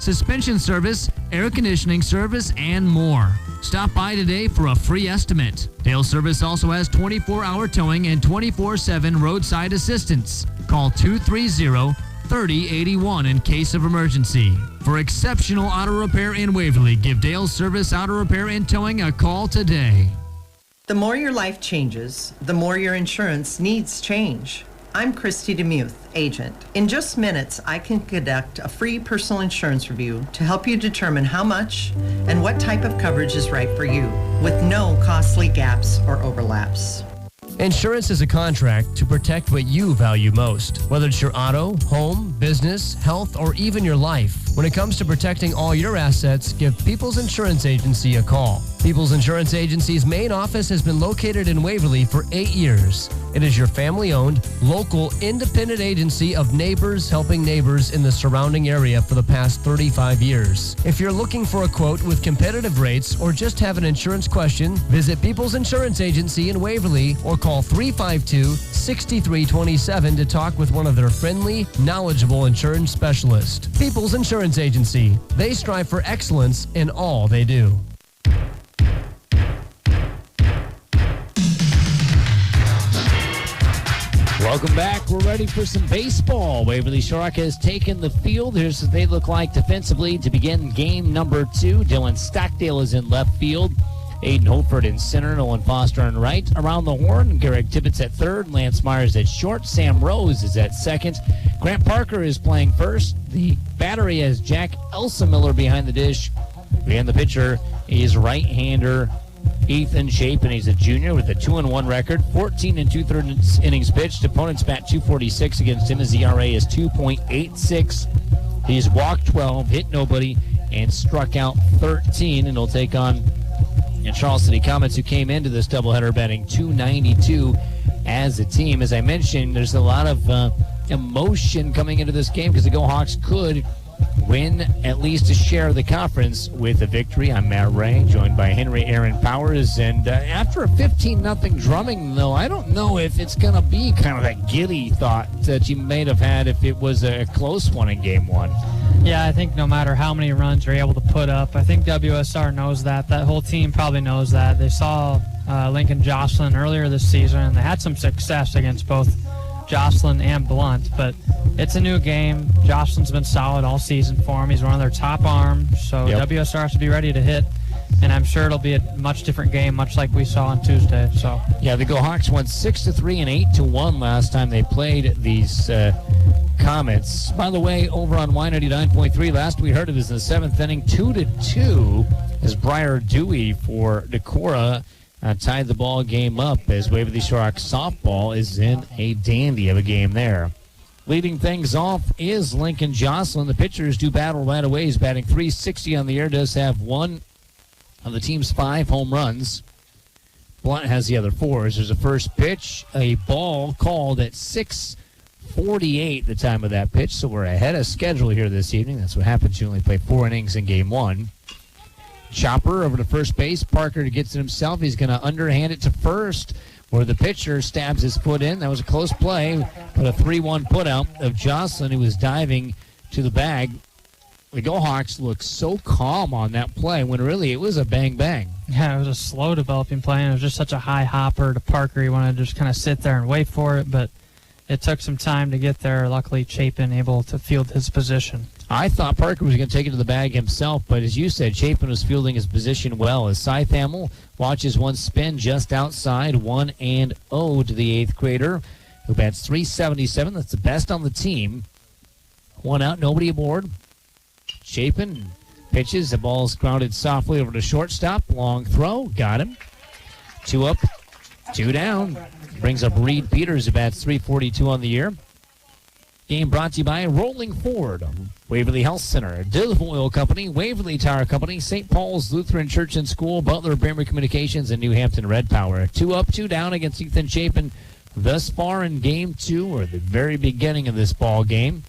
suspension service, air conditioning service, and more. Stop by today for a free estimate. Dale Service also has 24-hour towing and 24/7 roadside assistance. Call 230-3081 in case of emergency. For exceptional auto repair in Waverly, give Dale Service Auto Repair and Towing a call today. The more your life changes, the more your insurance needs change. I'm Christy DeMuth, agent. In just minutes, I can conduct a free personal insurance review to help you determine how much and what type of coverage is right for you, with no costly gaps or overlaps. Insurance is a contract to protect what you value most, whether it's your auto, home, business, health, or even your life. When it comes to protecting all your assets, give People's Insurance Agency a call. People's Insurance Agency's main office has been located in Waverly for 8 years. It is your family-owned, local, independent agency of neighbors helping neighbors in the surrounding area for the past 35 years. If you're looking for a quote with competitive rates or just have an insurance question, visit People's Insurance Agency in Waverly or call 352-6327 to talk with one of their friendly, knowledgeable insurance specialists. People's Insurance Agency. They strive for excellence in all they do. Welcome back. We're ready for some baseball. Waverly Shark has taken the field. Here's what they look like defensively to begin game number 2. Dylan Stockdale is in left field. Aiden Holford in center. Nolan Foster on right. Around the horn, Garrett Tibbetts at third. Lance Myers at short. Sam Rose is at second. Grant Parker is playing first. The battery has Jack Elsamiller behind the dish. And the pitcher is right-hander Ethan Chapin. He's a junior with a 2-1 record, 14 2/3 innings pitched. Opponents bat .246 against him. His ERA is 2.86. He's walked 12, hit nobody, and struck out 13. And he'll take on Charles City Comets, who came into this doubleheader batting .292 as a team. As I mentioned, there's a lot of emotion coming into this game because the Go Hawks could win at least a share of the conference with a victory. I'm Matt Ray, joined by Henry Aaron Powers. And after a 15-0 drumming, though, I don't know if it's going to be kind of that giddy thought that you may have had if it was a close one in Game 1. Yeah, I think no matter how many runs you're able to put up, I think WSR knows that. That whole team probably knows that. They saw Lincoln Jocelyn earlier this season, and they had some success against both Jocelyn and Blunt, but it's a new game. Jocelyn's been solid all season for him. He's one of their top arms, so WSR has to be ready to hit, and I'm sure it'll be a much different game, much like we saw on Tuesday. So yeah, the Go Hawks won 6-3 and 8-1 last time they played these Comets. By the way, over on Y99.3, last we heard of is in the 7th inning, 2-2, as Briar Dewey for Decorah tied the ball game up, as Waverly Shark softball is in a dandy of a game there. Leading things off is Lincoln Jocelyn. The pitchers do battle right away. He's batting .360 on the year, does have one of the team's 5 home runs. Blunt has the other 4. There's a first pitch, a ball called at 6:48 the time of that pitch, so we're ahead of schedule here this evening. That's what happens. You only play 4 innings in Game 1. Chopper over to first base. Parker gets it himself. He's going to underhand it to first, where the pitcher stabs his foot in. That was a close play, but a 3-1 putout of Jocelyn, who was diving to the bag. The Go Hawks looked so calm on that play when really it was a bang-bang. Yeah, it was a slow developing play, and it was just such a high hopper to Parker. He wanted to just kind of sit there and wait for it, but it took some time to get there. Luckily, Chapin able to field his position. I thought Parker was going to take it to the bag himself, but as you said, Chapin was fielding his position well. As Cy Thamel watches one spin just outside, 1-0 to the 8th grader, who bats .377. That's the best on the team. 1 out, nobody aboard. Chapin pitches. The ball's grounded softly over to shortstop. Long throw. Got him. 2 up, 2 down. Brings up Reed Peters, who bats .342 on the year. Game brought to you by Rolling Ford, Waverly Health Center, Dill Oil Company, Waverly Tire Company, St. Paul's Lutheran Church and School, Butler Braemer Communications, and New Hampton Red Power. 2 up, 2 down against Ethan Chapin thus far in Game 2, or the very beginning of this ball game.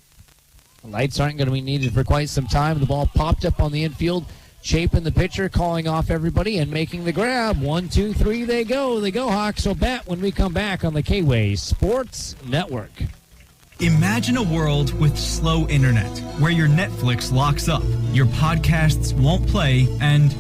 The lights aren't going to be needed for quite some time. The ball popped up on the infield. Chapin, the pitcher, calling off everybody and making the grab. 1, 2, 3, they go. The Go Hawks will bat when we come back on the K-Way Sports Network. Imagine a world with slow internet, where your Netflix locks up, your podcasts won't play, and...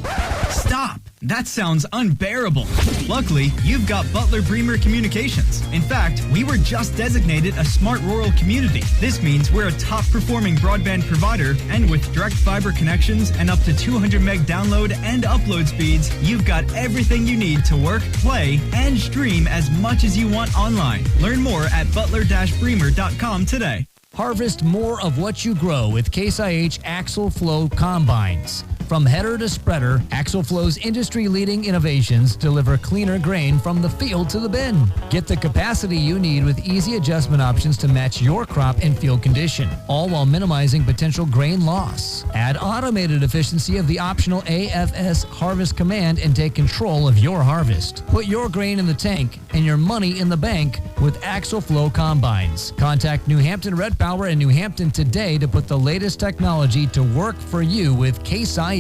Stop! That sounds unbearable. Luckily, you've got Butler Bremer Communications. In fact, we were just designated a smart rural community. This means we're a top-performing broadband provider, and with direct fiber connections and up to 200 meg download and upload speeds, you've got everything you need to work, play, and stream as much as you want online. Learn more at butler-bremer.com today. Harvest more of what you grow with Case IH Axle Flow Combines. From header to spreader, Axle Flow's industry-leading innovations deliver cleaner grain from the field to the bin. Get the capacity you need with easy adjustment options to match your crop and field condition, all while minimizing potential grain loss. Add automated efficiency of the optional AFS Harvest command and take control of your harvest. Put your grain in the tank and your money in the bank with Axle Flow Combines. Contact New Hampton Red Power in New Hampton today to put the latest technology to work for you with Case IH.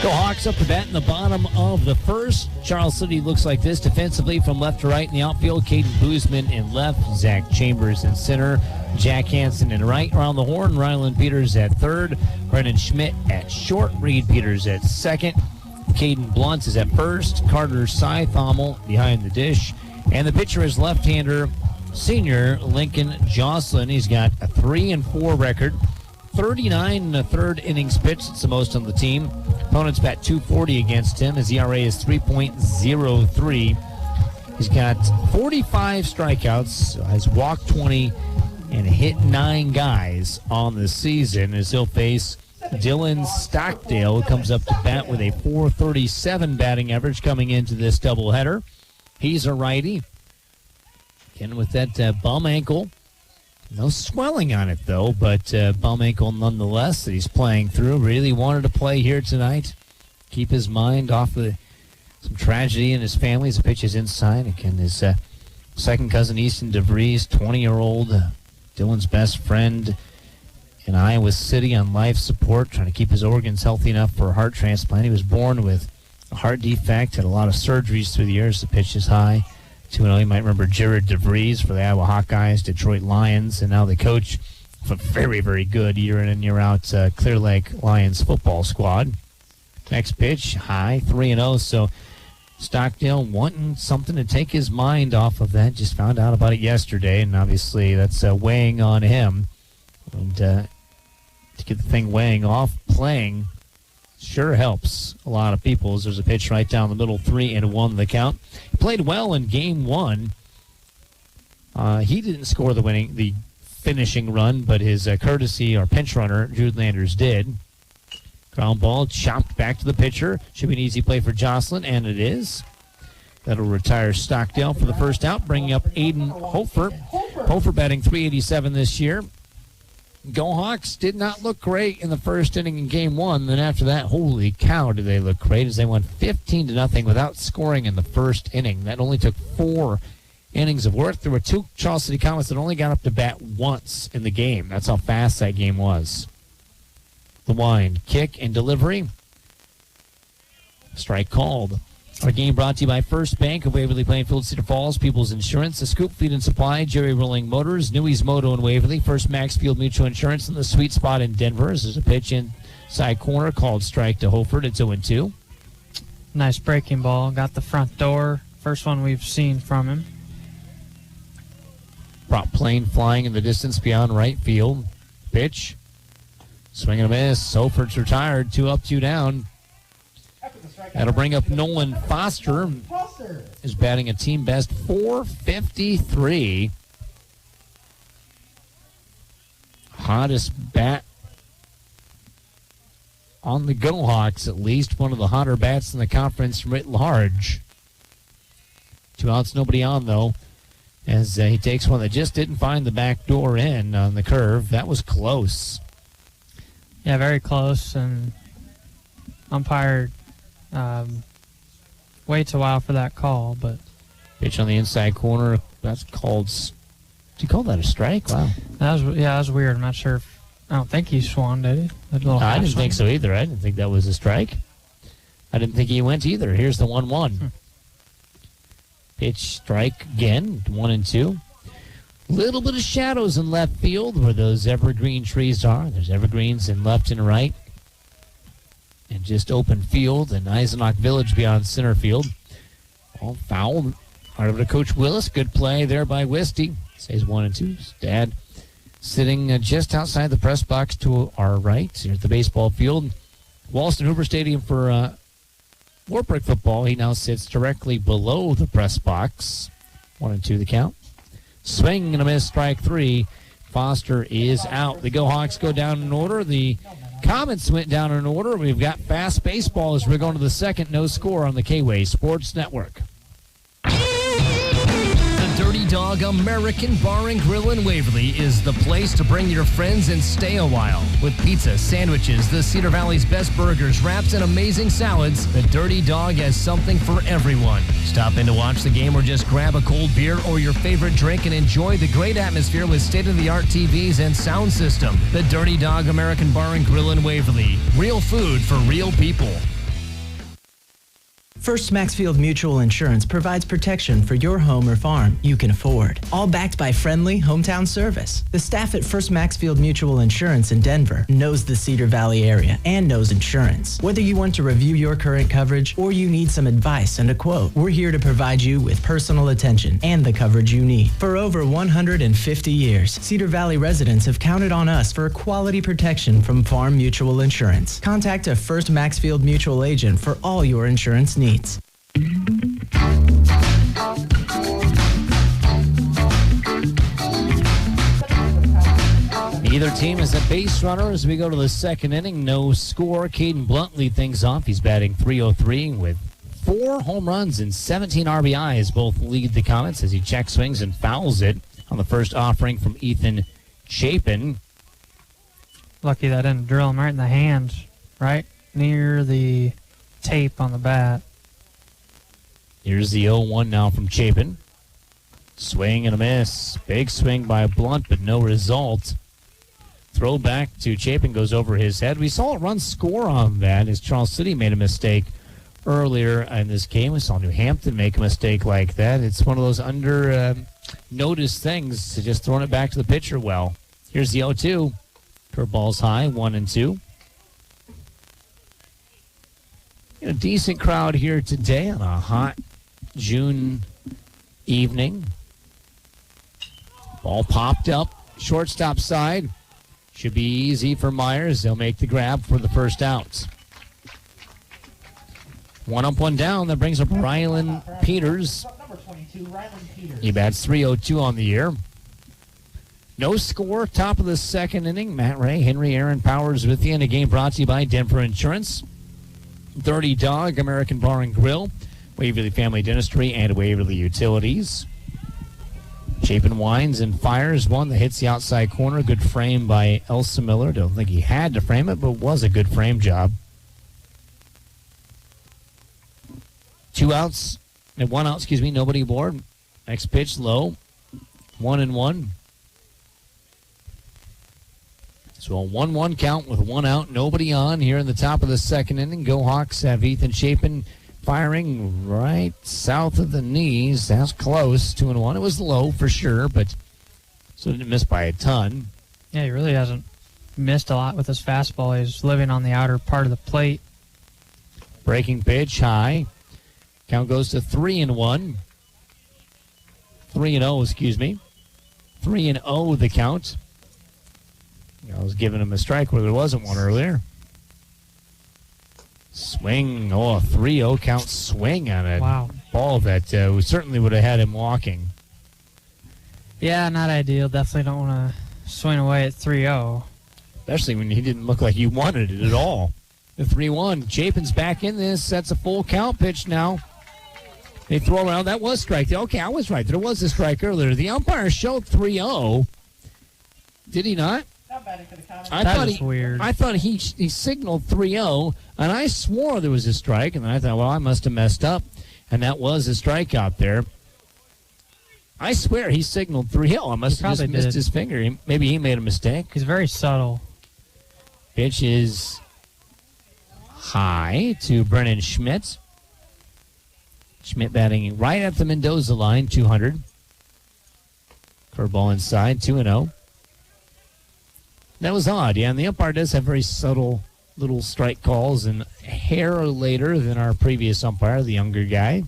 Go Hawks up to bat in the bottom of the first. Charles City looks like this defensively from left to right in the outfield. Caden Boozman in left, Zach Chambers in center, Jack Hansen in right. Around the horn, Ryland Peters at third, Brennan Schmidt at short, Reed Peters at second, Caden Blunt is at first, Carter Seithommel behind the dish, and the pitcher is left-hander senior Lincoln Jocelyn. He's got a 3-4 record, 39 1/3 innings pitched. It's the most on the team. Opponents bat .240 against him. His ERA is 3.03. He's got 45 strikeouts, has walked 20, and hit 9 guys on the season as he'll face Dylan Stockdale, who comes up to bat with a .437 batting average coming into this doubleheader. He's a righty. Again, with that bum ankle. No swelling on it, though, but bum ankle nonetheless that he's playing through. Really wanted to play here tonight. Keep his mind off of some tragedy in his family as he pitches inside. Again, his second cousin, Easton DeVries, 20-year-old, Dylan's best friend in Iowa City on life support, trying to keep his organs healthy enough for a heart transplant. He was born with a heart defect, had a lot of surgeries through the years. The pitch is high. 2-0. You might remember Jared DeVries for the Iowa Hawkeyes, Detroit Lions, and now the coach of a very, very good year in and year out Clear Lake Lions football squad. Next pitch, high, 3-0. So Stockdale wanting something to take his mind off of that. Just found out about it yesterday, and obviously that's weighing on him. And to get the thing weighing off, playing sure helps a lot of people. As there's a pitch right down the middle, 3-1 the count. He played well in game one. He didn't score the finishing run, but his courtesy or pinch runner, Jude Landers, did. Ground ball chopped back to the pitcher. Should be an easy play for Jocelyn, and it is. That'll retire Stockdale for the first out, bringing up Aiden Hofer. Hofer batting .387 this year. Go Hawks did not look great in the first inning in game one. Then after that, holy cow, did they look great as they won 15-0 without scoring in the first inning. That only took 4 innings of work. There were 2 Charles City Comets that only got up to bat once in the game. That's how fast that game was. The wind, kick, and delivery. Strike called. Our game brought to you by First Bank of Waverly Plainfield, Cedar Falls, People's Insurance, The Scoop Feed and Supply, Jerry Rolling Motors, Newey's Moto in Waverly, First Maxfield Mutual Insurance, and the sweet spot in Denver. There's a pitch inside corner called strike to Holford. It's 0-2. Nice breaking ball. Got the front door. First one we've seen from him. Prop plane flying in the distance beyond right field. Pitch. Swing and a miss. Holford's retired. 2 up, 2 down. That'll bring up Nolan Foster, is batting a team best .453. Hottest bat on the Go Hawks, at least one of the hotter bats in the conference writ large. 2 outs, nobody on, though, as he takes one that just didn't find the back door in on the curve. That was close. Yeah, very close, and umpire waits a while for that call, but pitch on the inside corner. That's called. Did you call that a strike? Wow. That was weird. I'm not sure. I don't think he swung, did he? I didn't think so either. I didn't think that was a strike. I didn't think he went either. Here's the 1-1. Pitch, strike again, 1-2. Little bit of shadows in left field where those evergreen trees are. There's evergreens in left and right. And just open field and Eisenach Village beyond center field. All foul. Right over to Coach Willis. Good play there by Wisty. Stays 1-2. Dad sitting just outside the press box to our right here at the baseball field. Walston Hoover Stadium for Wartburg football. He now sits directly below the press box. 1-2 the count. Swing and a miss, strike 3. Foster is out. The Go Hawks go down in order. The Comets went down in order. We've got fast baseball as we're going to the second. No score on the K-Way Sports Network. The Dirty Dog American Bar and Grill in Waverly is the place to bring your friends and stay a while. With pizza, sandwiches, the Cedar Valley's best burgers, wraps, and amazing salads, the Dirty Dog has something for everyone. Stop in to watch the game or just grab a cold beer or your favorite drink and enjoy the great atmosphere with state-of-the-art TVs and sound system. The Dirty Dog American Bar and Grill in Waverly. Real food for real people. First Maxfield Mutual Insurance provides protection for your home or farm you can afford, all backed by friendly hometown service. The staff at First Maxfield Mutual Insurance in Denver knows the Cedar Valley area and knows insurance. Whether you want to review your current coverage or you need some advice and a quote, we're here to provide you with personal attention and the coverage you need. For over 150 years, Cedar Valley residents have counted on us for quality protection from Farm Mutual Insurance. Contact a First Maxfield Mutual agent for all your insurance needs. Neither team is a base runner as we go to the second inning. No score. Caden Blunt lead things off. He's batting .303 with 4 home runs and 17 RBIs. Both lead the Comets as he check swings and fouls it on the first offering from Ethan Chapin. Lucky that didn't drill him right in the hands, right near the tape on the bat. Here's the 0-1 now from Chapin. Swing and a miss. Big swing by Blunt, but no result. Throw back to Chapin goes over his head. We saw a run score on that as Charles City made a mistake earlier in this game. We saw New Hampton make a mistake like that. It's one of those under-noticed things to just throwing it back to the pitcher well. Here's the 0-2. Curveball's high, 1-2. A decent crowd here today on a hot June evening. Ball popped up, shortstop side. Should be easy for Myers. They'll make the grab for the first out. 1 up, 1 down. That brings up Rylan Peters. He bats .302 on the year. No score, top of the second inning. Matt Ray, Henry, Aaron Powers with you in a game brought to you by Denver Insurance. Dirty Dog, American Bar and Grill, Waverly Family Dentistry, and Waverly Utilities. Chapin winds and fires one that hits the outside corner. Good frame by Elsa Miller. Don't think he had to frame it, but was a good frame job. 2 outs, and 1 out, nobody aboard. Next pitch, low. 1-1. So a 1-1 count with 1 out, nobody on here in the top of the second inning. Go Hawks have Ethan Chapin firing right south of the knees. That's close, 2-1. It was low for sure, but so didn't miss by a ton. Yeah, he really hasn't missed a lot with his fastball. He's living on the outer part of the plate. Breaking pitch, high. Count goes to 3-1. 3-0, 3-0 the count. I was giving him a strike where there wasn't one earlier. Swing. Oh, a 3-0 count swing on a ball that certainly would have had him walking. Yeah, not ideal. Definitely don't want to swing away at 3-0. Especially when he didn't look like he wanted it at all. The 3-1. Chapin's back in this. That's a full count pitch now. They throw around. That was strike. Okay, I was right. There was a strike earlier. The umpire showed 3-0. Did he not? That was weird. I thought he signaled 3-0, and I swore there was a strike, and then I thought, well, I must have messed up, and that was a strike out there. I swear he signaled 3-0. I must have just missed his finger. Maybe he made a mistake. He's very subtle. Pitch is high to Brennan Schmidt. Schmidt batting right at the Mendoza line, 200. Curveball inside, 2-0. That was odd, yeah, and the umpire does have very subtle little strike calls and a hair later than our previous umpire, the younger guy.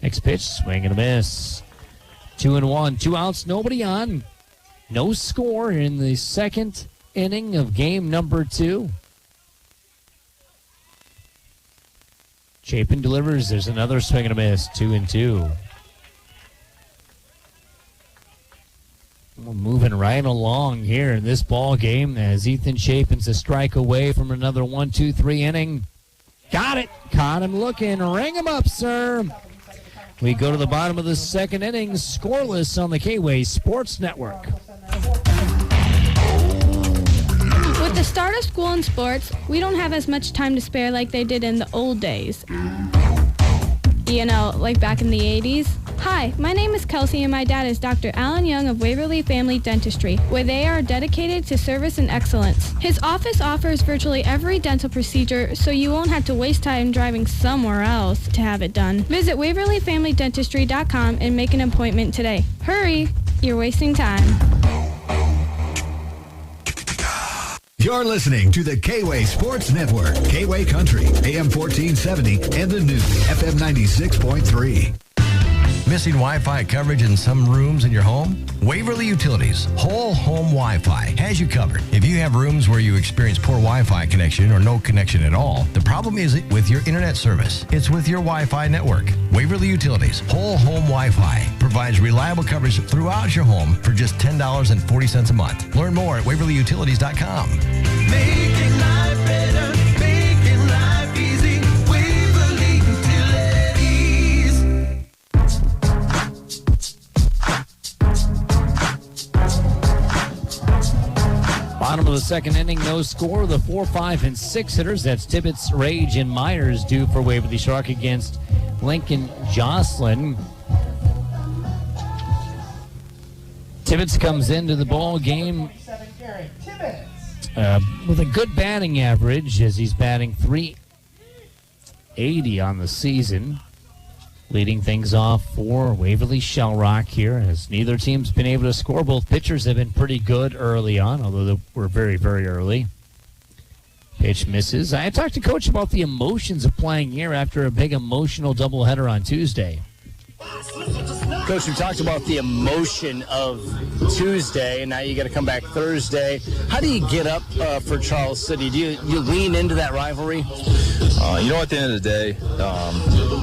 Next pitch, swing and a miss. 2-1, 2 outs, nobody on. No score in the second inning of game number 2. Chapin delivers. There's another swing and a miss. 2-2. We're moving right along here in this ball game as Ethan Chapin's a strike away from another 1-2-3 inning. Got it. Caught him looking. Ring him up, sir. We go to the bottom of the second inning, scoreless on the K-Way Sports Network. With the start of school and sports, we don't have as much time to spare like they did in the old days. You know, like back in the 80s. Hi, my name is Kelsey and my dad is Dr. Alan Young of Waverly Family Dentistry, where they are dedicated to service and excellence. His office offers virtually every dental procedure, so you won't have to waste time driving somewhere else to have it done. Visit WaverlyFamilyDentistry.com and make an appointment today. Hurry, you're wasting time. You're listening to the K-Way Sports Network, K-Way Country, AM 1470, and the new FM 96.3. Missing Wi-Fi coverage in some rooms in your home? Waverly Utilities Whole Home Wi-Fi has you covered. If you have rooms where you experience poor Wi-Fi connection or no connection at all, the problem isn't with your internet service. It's with your Wi-Fi network. Waverly Utilities Whole Home Wi-Fi provides reliable coverage throughout your home for just $10.40 a month. Learn more at waverlyutilities.com. Making life better, making life easy. Waverly Utilities. Bottom of the second inning, no score. The 4, 5, and 6 hitters. That's Tibbetts, Rage, and Myers due for Waverly Shark against Lincoln Jocelyn. Tibbetts comes into the ball game with a good batting average as he's batting .380 on the season. Leading things off for Waverly Shell Rock here as neither team's been able to score. Both pitchers have been pretty good early on, although they were very, very early. Pitch misses. I talked to Coach about the emotions of playing here after a big emotional doubleheader on Tuesday. Coach, we talked about the emotion of Tuesday, and now you got to come back Thursday. How do you get up for Charles City? Do you lean into that rivalry? At the end of the day,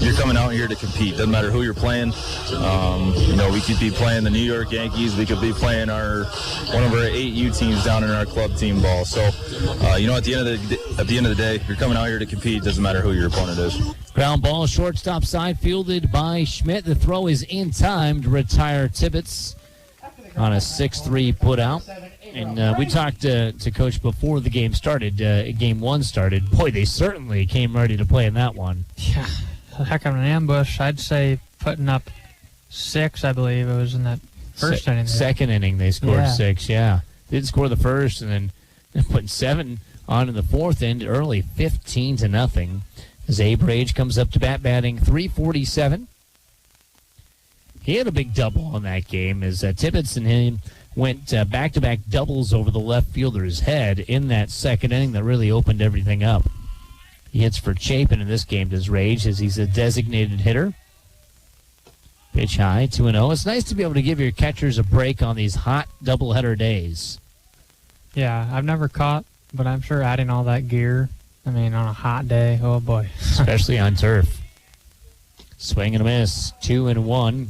you're coming out here to compete. Doesn't matter who you're playing. We could be playing the New York Yankees. We could be playing one of our 8 U teams down in our club team ball. So, at the end of the day, you're coming out here to compete. Doesn't matter who your opponent is. Ground ball, shortstop side, fielded by Schmidt. The throw is in time to retire Tibbetts on a 6-3 put out. And we talked to Coach before the game started. Game 1 started. Boy, they certainly came ready to play in that one. Yeah, a heck of an ambush. I'd say putting up 6, I believe it was in that first inning. Second inning, they scored 6, yeah. Didn't score the first, and then putting 7 on in the fourth end early, 15-0. As Abe Rage comes up to bat, batting .347. He had a big double on that game as Tibbetts and him went back-to-back doubles over the left fielder's head in that second inning that really opened everything up. He hits for Chapin in this game, does Rage, as he's a designated hitter. Pitch high, 2-0. It's nice to be able to give your catchers a break on these hot doubleheader days. Yeah, I've never caught, but I'm sure adding all that gear, on a hot day, oh boy. Especially on turf. Swing and a miss, 2-1.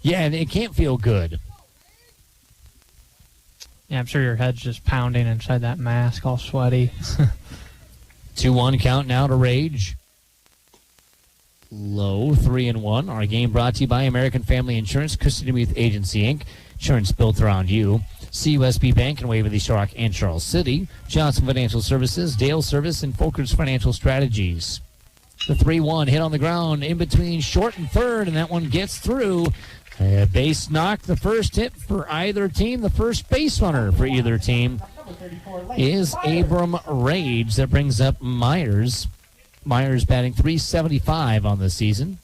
Yeah, and it can't feel good. Yeah, I'm sure your head's just pounding inside that mask, all sweaty. 2-1 count now to Rage. Low, 3-1. Our game brought to you by American Family Insurance, Christy DeMuth Agency, Inc. Insurance built around you. CUSB Bank in Waverly, Shell and Charles City. Johnson Financial Services, Dale Service, and Folkers Financial Strategies. The 3-1 hit on the ground in between short and third, and that one gets through. Base knock, the first hit for either team, the first base runner for either team is Abram Rage. That brings up Myers. Myers batting .375 on the season.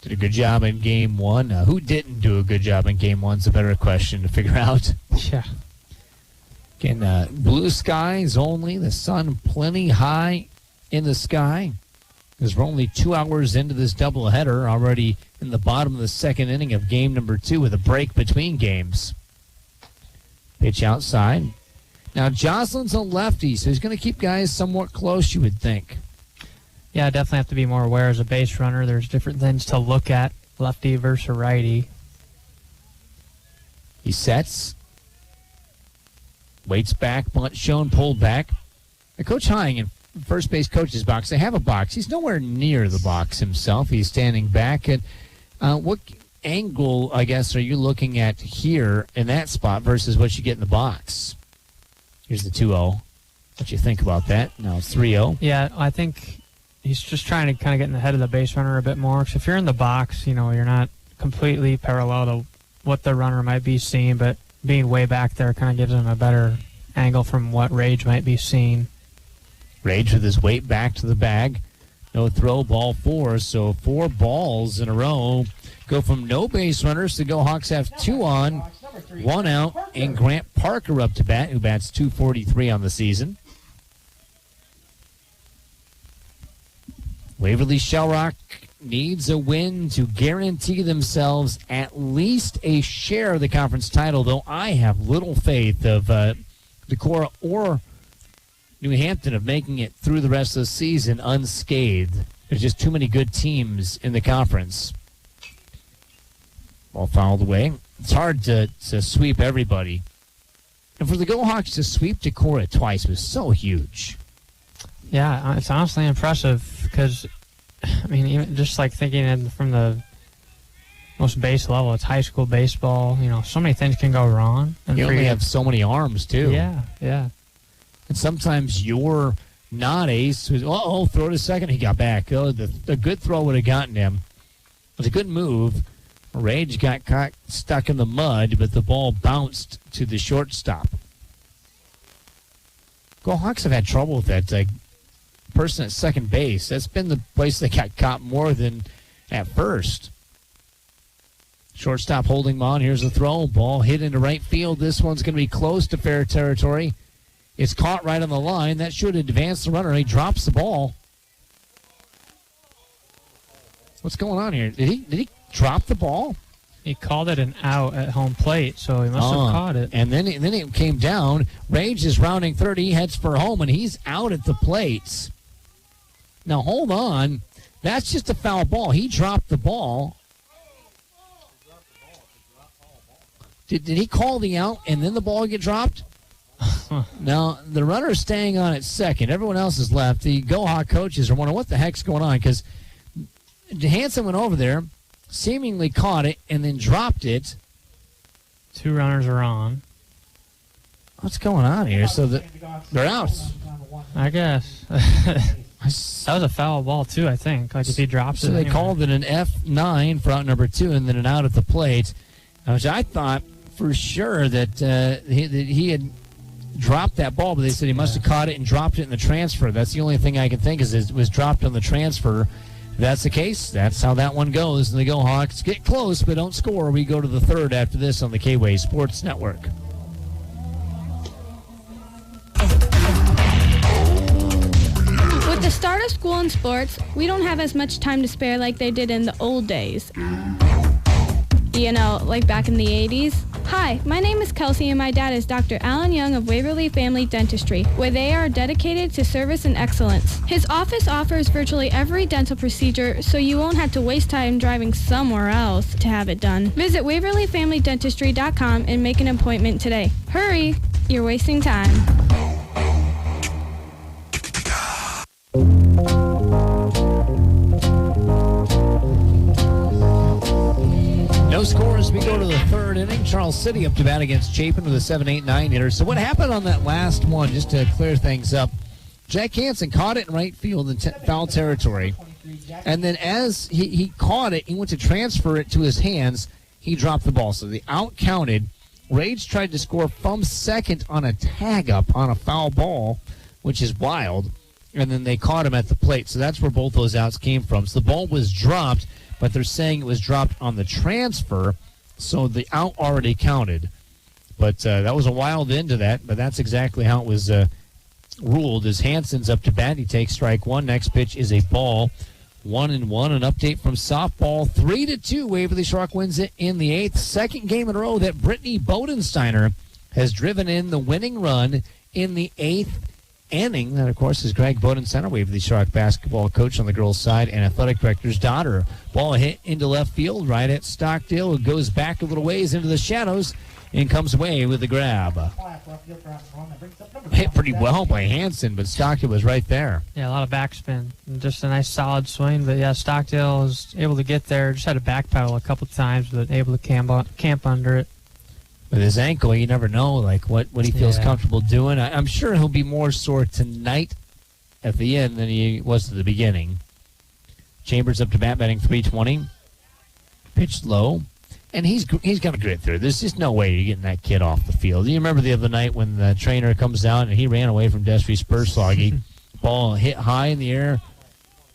Did a good job in Game 1. Who didn't do a good job in Game 1 is a better question to figure out. Yeah. Again, blue skies only. The sun plenty high in the sky. As we're only 2 hours into this doubleheader, already in the bottom of the second inning of game number 2 with a break between games. Pitch outside. Now, Jocelyn's a lefty, so he's going to keep guys somewhat close, you would think. Yeah, definitely have to be more aware as a base runner. There's different things to look at, lefty versus righty. He sets. Waits back, bunt shown, pulled back. Coach Hying in first base coach's box. They have a box. He's nowhere near the box himself. He's standing back. And what angle, I guess, are you looking at here in that spot versus what you get in the box? Here's the 2-0. What you think about that? Now it's 3-0. Yeah, I think he's just trying to kind of get in the head of the base runner a bit more. Because if you're in the box, you're not completely parallel to what the runner might be seeing, but being way back there kind of gives him a better angle from what Rage might be seeing. Rage with his weight back to the bag. No throw, ball 4. So 4 balls in a row. Go from no base runners to Go Hawks have 2 on, 1 out, and Grant Parker up to bat, who bats .243 on the season. Waverly Shellrock needs a win to guarantee themselves at least a share of the conference title, though I have little faith of Decorah or New Hampton of making it through the rest of the season unscathed. There's just too many good teams in the conference. Ball fouled away. It's hard to sweep everybody. And for the Go Hawks to sweep Decorah twice was so huge. Yeah, it's honestly impressive because, I mean, even just like thinking from the most base level, it's high school baseball. So many things can go wrong. And you only have so many arms, too. Yeah. And sometimes you're not ace. Throw it a second. He got back. The good throw would have gotten him. It was a good move. Rage got caught stuck in the mud, but the ball bounced to the shortstop. Go Hawks have had trouble with that person at second base. That's been the place they got caught more than at first. Shortstop holding him on. Here's the throw. Ball hit into right field. This one's going to be close to fair territory. It's caught right on the line. That should advance the runner. He drops the ball. What's going on here? Did he drop the ball? He called it an out at home plate, so he must have caught it. And then it came down. Rage is rounding 30. He heads for home, and he's out at the plate. Now, hold on. That's just a foul ball. He dropped the ball. Did he call the out and then the ball get dropped? Now, the runner's staying on at second. Everyone else is left. The Go Hawk coaches are wondering what the heck's going on because Hansen went over there, seemingly caught it, and then dropped it. 2 runners are on. What's going on here? So they're out. I guess. That was a foul ball, too, I think. Like, if he drops it. So they called it an F9 for out number 2 and then an out at the plate, which I thought for sure that he had dropped that ball, but they said he must have caught it and dropped it in the transfer. That's the only thing I can think is it was dropped on the transfer. If that's the case, that's how that one goes. And the Go Hawks get close but don't score. We go to the third after this on the K-Way Sports Network. With the start of school and sports, we don't have as much time to spare like they did in the old days. Like back in the 80s. Hi, my name is Kelsey and my dad is Dr. Alan Young of Waverly Family Dentistry, where they are dedicated to service and excellence. His office offers virtually every dental procedure, so you won't have to waste time driving somewhere else to have it done. Visit WaverlyFamilyDentistry.com and make an appointment today. Hurry, you're wasting time. No scores. We go to the third inning. Charles City up to bat against Chapin with a 7-8-9 hitter. So what happened on that last one, just to clear things up, Jack Hansen caught it in right field in foul territory. And then as he caught it, he went to transfer it to his hands. He dropped the ball. So the out counted. Rage tried to score from second on a tag up on a foul ball, which is wild, and then they caught him at the plate. So that's where both those outs came from. So the ball was dropped, but they're saying it was dropped on the transfer, so the out already counted. But that was a wild end to that, but that's exactly how it was ruled. As Hansen's up to bat, he takes strike one. Next pitch is a ball. 1-1. An update from softball. 3-2. Waverly Shark wins it in the eighth. Second game in a row that Brittany Bodensteiner has driven in the winning run in the eighth inning. That, of course, is Greg Bodensteiner, Waverly Shark basketball coach on the girls' side and athletic director's daughter. Ball hit into left field right at Stockdale. It goes back a little ways into the shadows and comes away with the grab. Hit pretty well by Hansen, but Stockdale was right there. Yeah, a lot of backspin. Just a nice solid swing. But, yeah, Stockdale was able to get there. Just had to backpedal a couple times, but able to camp under it. With his ankle, you never know like what he feels comfortable doing. I'm sure he'll be more sore tonight at the end than he was at the beginning. Chambers up to bat, batting .320. Pitched low. And he's going to grit through. There's just no way you're getting that kid off the field. You remember the other night when the trainer comes down and he ran away from Destry Spurslogy. Ball hit high in the air.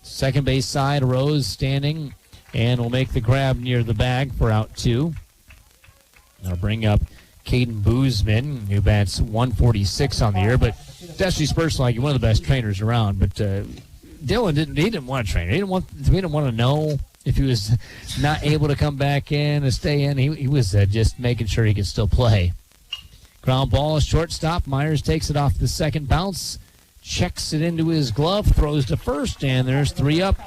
Second base side, Rose standing and will make the grab near the bag for out two. That'll bring up Caden Boozman, who bats .146 on the year. But Destry Spurslogy, one of the best trainers around. But Dylan didn't want to train. He didn't want to know if he was not able to come back in and stay in. He was just making sure he could still play. Ground ball, shortstop. Myers takes it off the second bounce, checks it into his glove, throws to first, and there's 3 up,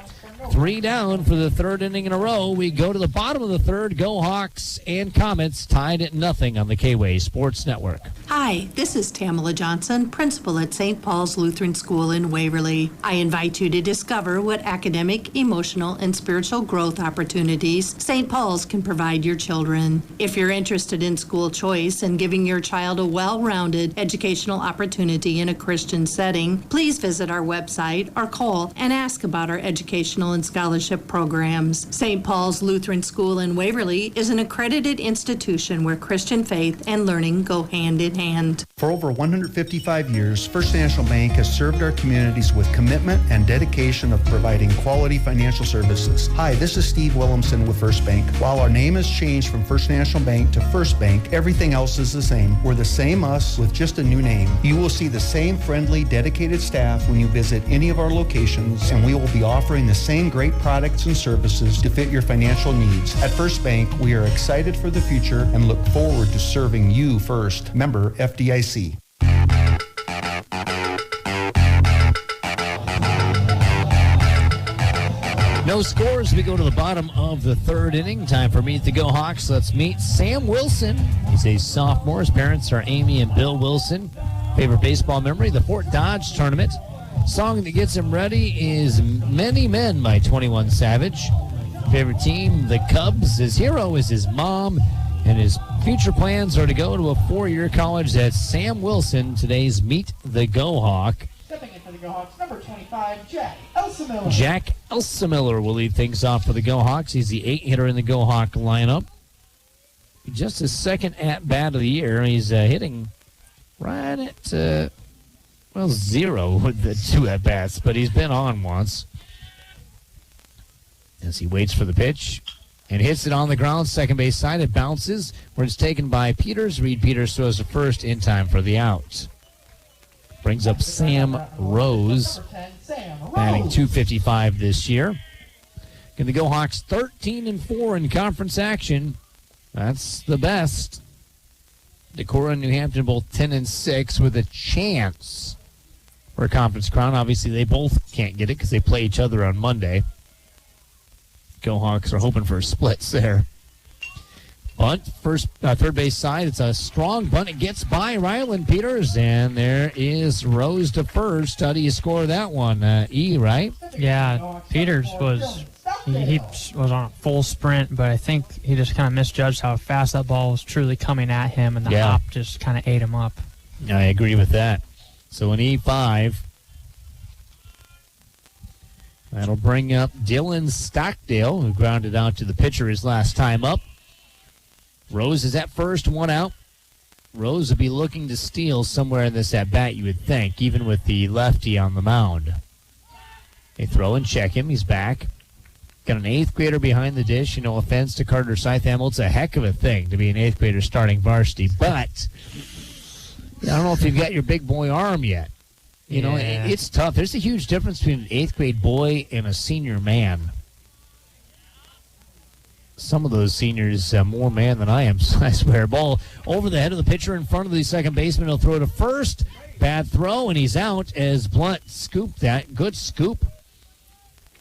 3 down for the third inning in a row. We go to the bottom of the third. Go Hawks and Comets tied at 0 on the K-Way Sports Network. Hi, this is Tamala Johnson, principal at St. Paul's Lutheran School in Waverly. I invite you to discover what academic, emotional, and spiritual growth opportunities St. Paul's can provide your children. If you're interested in school choice and giving your child a well-rounded educational opportunity in a Christian setting, please visit our website or call and ask about our educational and scholarship programs. St. Paul's Lutheran School in Waverly is an accredited institution where Christian faith and learning go hand in hand. For over 155 years, First National Bank has served our communities with commitment and dedication of providing quality financial services. Hi, this is Steve Williamson with First Bank. While our name has changed from First National Bank to First Bank, everything else is the same. We're the same us with just a new name. You will see the same friendly, dedicated staff when you visit any of our locations, and we will be offering the same great products and services to fit your financial needs. At First Bank, we are excited for the future and look forward to serving you first. Member FDIC. No scores. We go to the bottom of the third inning. Time for Meet the Go Hawks. Let's meet Sam Wilson. He's a sophomore. His parents are Amy and Bill Wilson. Favorite baseball memory, the Fort Dodge tournament. Song that gets him ready is Many Men by 21 Savage. Favorite team, the Cubs. His hero is his mom, and his future plans are to go to a 4-year college. That's Sam Wilson, today's Meet the Go Hawk. Stepping in for the Go Hawks, number 25, Jack Elsamiller. Jack Elsamiller will lead things off for the Go Hawks. He's the 8-hitter in the Go Hawk lineup. Just his second at-bat of the year. He's hitting right at, 0 with the 2 at-bats, but he's been on once. As he waits for the pitch and hits it on the ground, second base side. It bounces where it's taken by Peters. Reed Peters throws to first in time for the out. Brings up Sam Rose, batting .255 this year. Going to go Hawks 13-4 in conference action. That's the best. Decorah and New Hampton both 10-6 with a chance for a conference crown. Obviously, they both can't get it because they play each other on Monday. Go Hawks are hoping for splits there. Bunt, third base side. It's a strong bunt. It gets by Ryland Peters, and there is Rose to first. How do you score that one? E, right? Yeah, Peters was he was on a full sprint, but I think he just kind of misjudged how fast that ball was truly coming at him, and the hop just kind of ate him up. I agree with that. So an E5. That'll bring up Dylan Stockdale, who grounded out to the pitcher his last time up. Rose is at first, 1 out. Rose would be looking to steal somewhere in this at-bat, you would think, even with the lefty on the mound. They throw and check him. He's back. Got an 8th grader behind the dish. No offense to Carter Scythamel. It's a heck of a thing to be an 8th grader starting varsity. But I don't know if you've got your big boy arm yet. You know, it's tough. There's a huge difference between an 8th grade boy and a senior man. Some of those seniors more man than I am, so I swear. Ball over the head of the pitcher in front of the second baseman. He'll throw to first. Bad throw, and he's out as Blunt scooped that. Good scoop.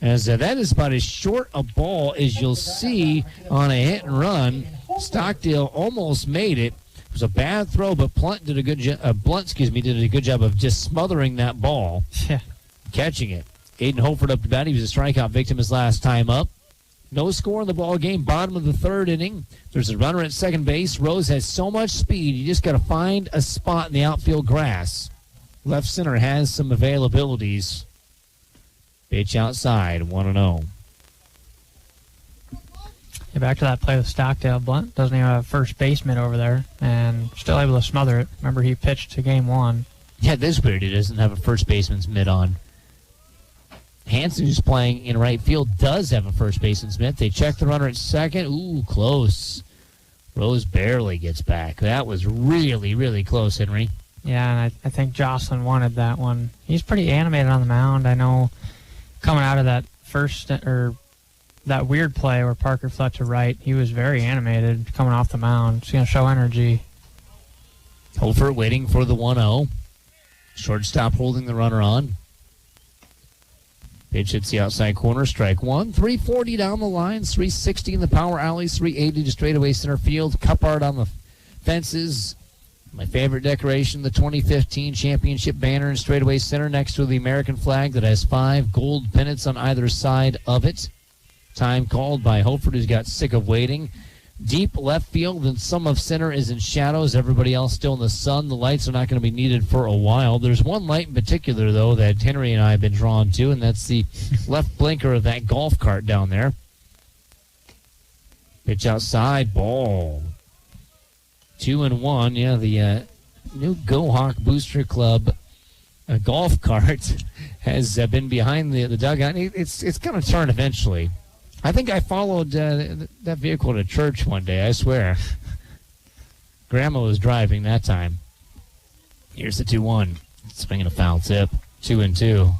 As that is about as short a ball as you'll see on a hit and run. Stockdale almost made it. It was a bad throw, but Blunt did a good job. Did a good job of just smothering that ball, catching it. Aiden Holford up to bat. He was a strikeout victim his last time up. No score in the ball game. Bottom of the 3rd inning. There's a runner at second base. Rose has so much speed. You just got to find a spot in the outfield grass. Left center has some availabilities. Pitch outside, 1-0. Back to that play with Stockdale. Blunt doesn't even have a first baseman over there and still able to smother it. Remember, he pitched to game 1. Yeah, this weird. He doesn't have a first baseman's mitt on. Hanson, who's playing in right field, does have a first baseman's mitt. They check the runner at second. Ooh, close. Rose barely gets back. That was really, really close, Henry. Yeah, and I think Jocelyn wanted that one. He's pretty animated on the mound. I know coming out of that that weird play where Parker fled to right, he was very animated coming off the mound. He's going to show energy. Hofer waiting for the 1-0. Shortstop holding the runner on. Pitch hits the outside corner, strike 1. 340 down the line, 360 in the power alley, 380 to straightaway center field. Cup art on the fences. My favorite decoration, the 2015 championship banner in straightaway center next to the American flag that has 5 gold pennants on either side of it. Time called by Holford, who's got sick of waiting. Deep left field, and some of center is in shadows. Everybody else still in the sun. The lights are not going to be needed for a while. There's one light in particular, though, that Henry and I have been drawn to, and that's the left blinker of that golf cart down there. Pitch outside, ball. 2-1. Yeah, the new Go Hawk Booster Club golf cart has been behind the dugout. It's going to turn eventually. I think I followed that vehicle to church one day, I swear. Grandma was driving that time. Here's the 2-1. Swinging a foul tip. 2-2.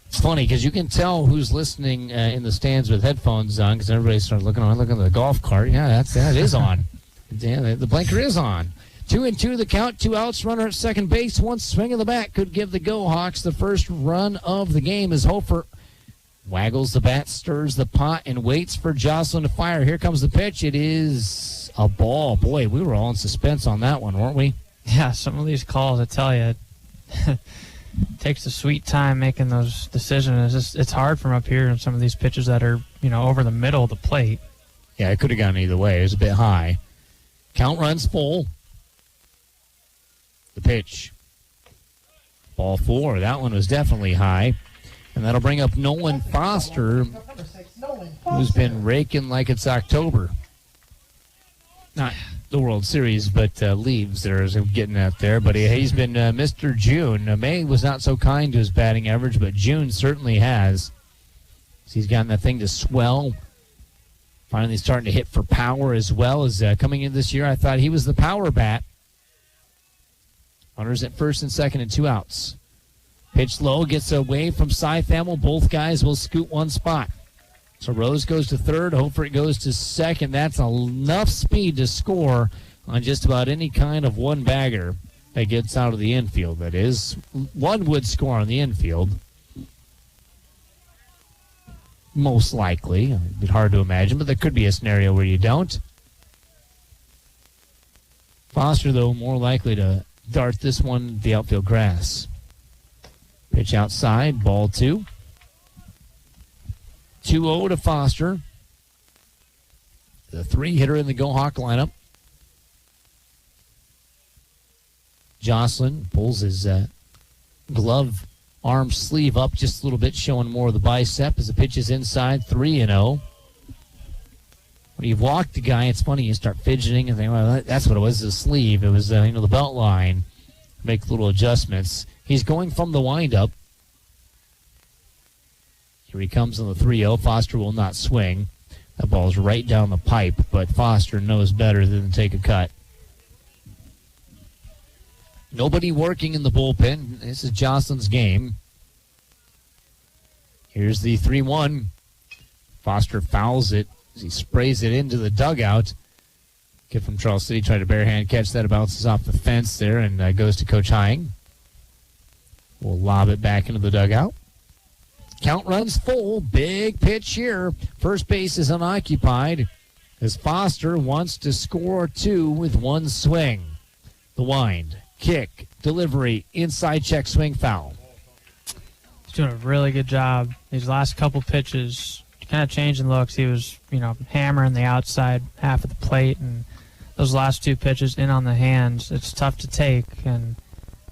It's funny because you can tell who's listening in the stands with headphones on because everybody starts looking at the golf cart. Yeah, that is on. Yeah, the blinker is on. 2-2 the count, 2 outs, runner at second base. One swing of the bat could give the Go Hawks the first run of the game as Hofer waggles the bat, stirs the pot, and waits for Jocelyn to fire. Here comes the pitch. It is a ball. Boy, we were all in suspense on that one, weren't we? Yeah, some of these calls, I tell you, it takes a sweet time making those decisions. It's hard from up here in some of these pitches that are, over the middle of the plate. Yeah, it could have gone either way. It was a bit high. Count runs full. The pitch. Ball 4. That one was definitely high. And that'll bring up Nolan Foster, who's been raking like it's October. Not the World Series, but leaves there is getting out there. But he's been Mr. June. May was not so kind to his batting average, but June certainly has. So he's gotten that thing to swell. Finally starting to hit for power as well as coming in this year. I thought he was the power bat. Runners at first and second and 2 outs. Pitch low, gets away from Scythamel. Both guys will scoot one spot. So Rose goes to third. Hofer goes to second. That's enough speed to score on just about any kind of one-bagger that gets out of the infield. That is, one would score on the infield. Most likely. It's hard to imagine, but there could be a scenario where you don't. Foster, though, more likely to dart this one the outfield grass. Pitch outside, ball 2. 2-0 to Foster. The 3-hitter in the Go Hawk lineup. Jocelyn pulls his glove arm sleeve up just a little bit, showing more of the bicep as the pitch is inside. 3-0. when you walk the guy, it's funny, you start fidgeting and think, well, that's what it was, the sleeve. It was, the belt line. Make little adjustments. He's going from the windup. Here he comes on the 3-0. Foster will not swing. That ball's right down the pipe, but Foster knows better than to take a cut. Nobody working in the bullpen. This is Jocelyn's game. Here's the 3-1. Foster fouls it as he sprays it into the dugout. Kid from Charles City tried to barehand catch that. It bounces off the fence there and goes to Coach Hying. We'll lob it back into the dugout. Count runs full. Big pitch here. First base is unoccupied as Foster wants to score 2 with one swing. The wind, kick, delivery, inside check, swing, foul. He's doing a really good job. These last couple pitches, kind of changing looks. He was, hammering the outside half of the plate, and those last 2 pitches in on the hands, it's tough to take, and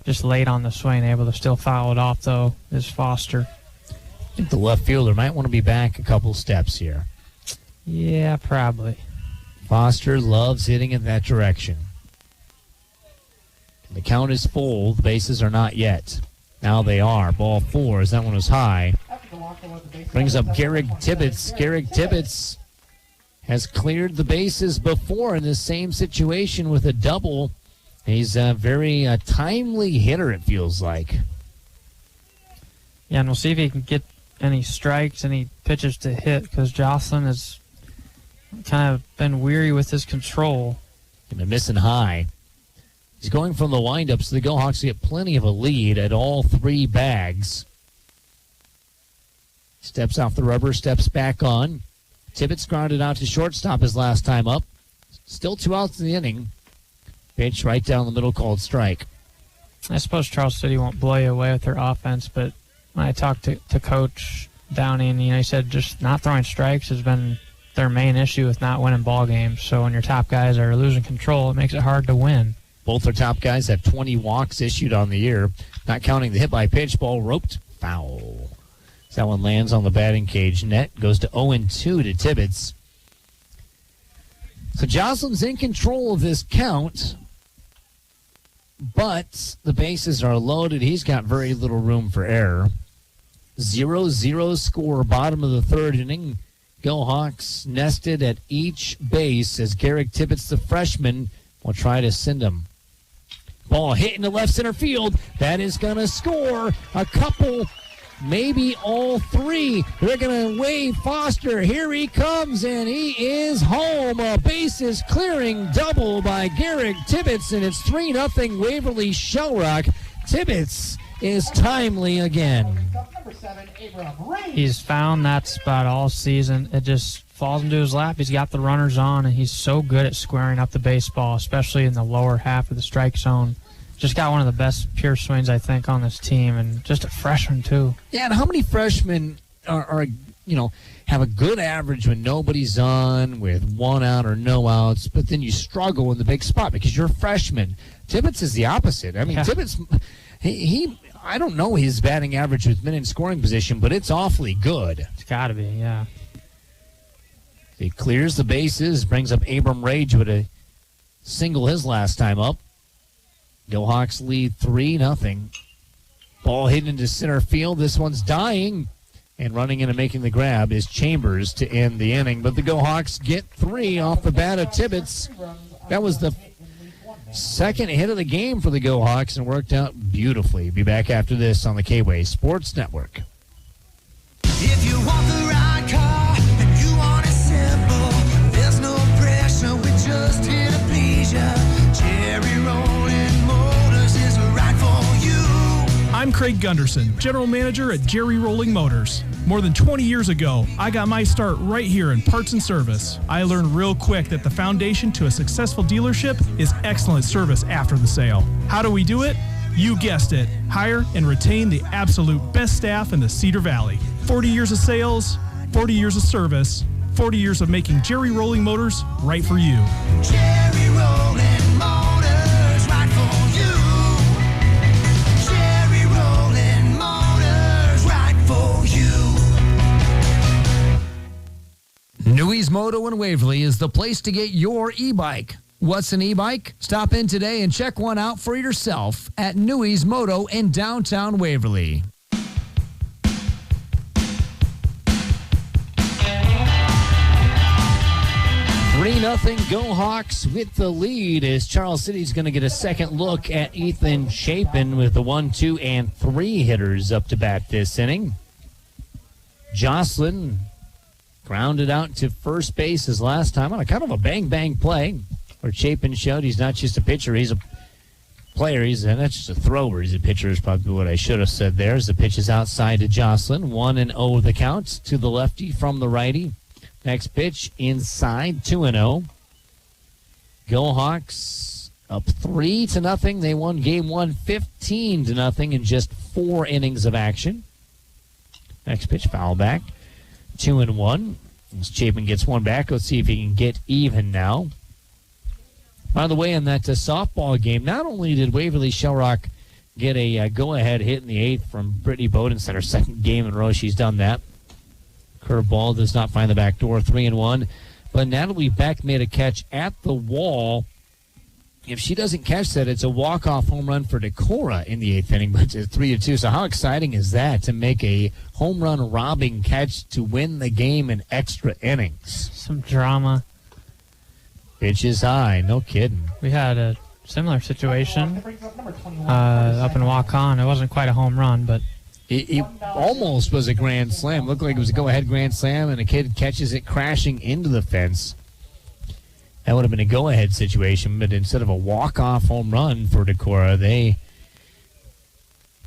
just late on the swing, able to still foul it off, though, is Foster. I think the left fielder might want to be back a couple steps here. Yeah, probably. Foster loves hitting in that direction. And the count is full. The bases are not yet. Now they are. Ball 4 as that one was high. Brings up Garrick Tibbetts. Garrick Tibbetts has cleared the bases before in this same situation with a double. He's a very timely hitter, it feels like. Yeah, and we'll see if he can get any strikes, any pitches to hit, because Jocelyn has kind of been weary with his control. And they're missing high. He's going from the windup, so the Go Hawks get plenty of a lead at all 3 bags. Steps off the rubber, steps back on. Tibbetts grounded out to shortstop his last time up. Still 2 outs in the inning. Pitch right down the middle called strike. I suppose Charles City won't blow you away with their offense, but when I talked to Coach Downing, he said just not throwing strikes has been their main issue with not winning ball games. So when your top guys are losing control, it makes it hard to win. Both their top guys have 20 walks issued on the year, not counting the hit by pitch. Ball roped, foul. So that one lands on the batting cage net, goes to 0-2 to Tibbetts. So Jocelyn's in control of this count, but the bases are loaded. He's got very little room for error. 0-0 score, bottom of the 3rd inning. Go Hawks nested at each base as Garrick Tibbetts, the freshman, will try to send him. Ball hit into left center field. That is going to score a couple, maybe all 3. They're going to wave Foster. Here he comes, and he is home. A bases clearing double by Garrick Tibbetts, and it's 3-0 Waverly Shell Rock. Tibbetts is timely again. He's found that spot all season. It just falls into his lap. He's got the runners on, and he's so good at squaring up the baseball, especially in the lower half of the strike zone. Just got one of the best pure swings, I think, on this team, and just a freshman, too. Yeah, and how many freshmen are have a good average when nobody's on with 1 out or no outs, but then you struggle in the big spot because you're a freshman? Tibbetts is the opposite. I mean, Tibbetts, he I don't know his batting average with men in scoring position, but it's awfully good. It's got to be, yeah. He clears the bases, brings up Abram Rage with a single his last time up. Go Hawks lead 3-0. Ball hit into center field. This one's dying. And running in and making the grab is Chambers to end the inning. But the Go Hawks get 3 off the bat of Tibbetts. That was the second hit of the game for the Go Hawks and worked out beautifully. Be back after this on the K-Way Sports Network. If you want the right car and you want it simple, there's no pressure, we just here to please ya. Jerry Rolling Motors is right for you. I'm Craig Gunderson, General Manager at Jerry Rolling Motors. More than 20 years ago, I got my start right here in parts and service. I learned real quick that the foundation to a successful dealership is excellent service after the sale. How do we do it? You guessed it. Hire and retain the absolute best staff in the Cedar Valley. 40 years of sales, 40 years of service, 40 years of making Jerry Rolling Motors right for you. Jerry Rolling Motors, right for you. Jerry Rolling Motors, right for you. Newey's Moto in Waverly is the place to get your e-bike. What's an e-bike? Stop in today and check one out for yourself at Newey's Moto in downtown Waverly. 3-0 Go Hawks with the lead as Charles City's going to get a second look at Ethan Chapin with the 1, 2, and 3 hitters up to bat this inning. Jocelyn grounded out to first base his last time on a kind of a bang-bang play where Chapin showed he's not just a pitcher, he's a player. He's not just a thrower, he's a pitcher is probably what I should have said there. As the pitch is outside to Jocelyn, 1-0 the count to the lefty from the righty. Next pitch inside, 2-0. Go Hawks up 3-0. They won game 1 15-0 in just 4 innings of action. Next pitch, foul back, 2-1. As Chapin gets one back, let's see if he can get even now. By the way, in that softball game, not only did Waverly Shellrock get a go-ahead hit in the 8th from Brittany Bodenstedt, her second game in a row she's done that. Curveball does not find the back door, 3-1. But Natalie Beck made a catch at the wall. If she doesn't catch that, it's a walk-off home run for Decorah in the 8th inning, but it's 3-2. So how exciting is that to make a home run robbing catch to win the game in extra innings? Some drama. Pitch is high, no kidding. We had a similar situation up in Waukon. It wasn't quite a home run, but it almost was a grand slam. Looked like it was a go-ahead grand slam, and a kid catches it crashing into the fence. That would have been a go-ahead situation, but instead of a walk-off home run for Decorah, they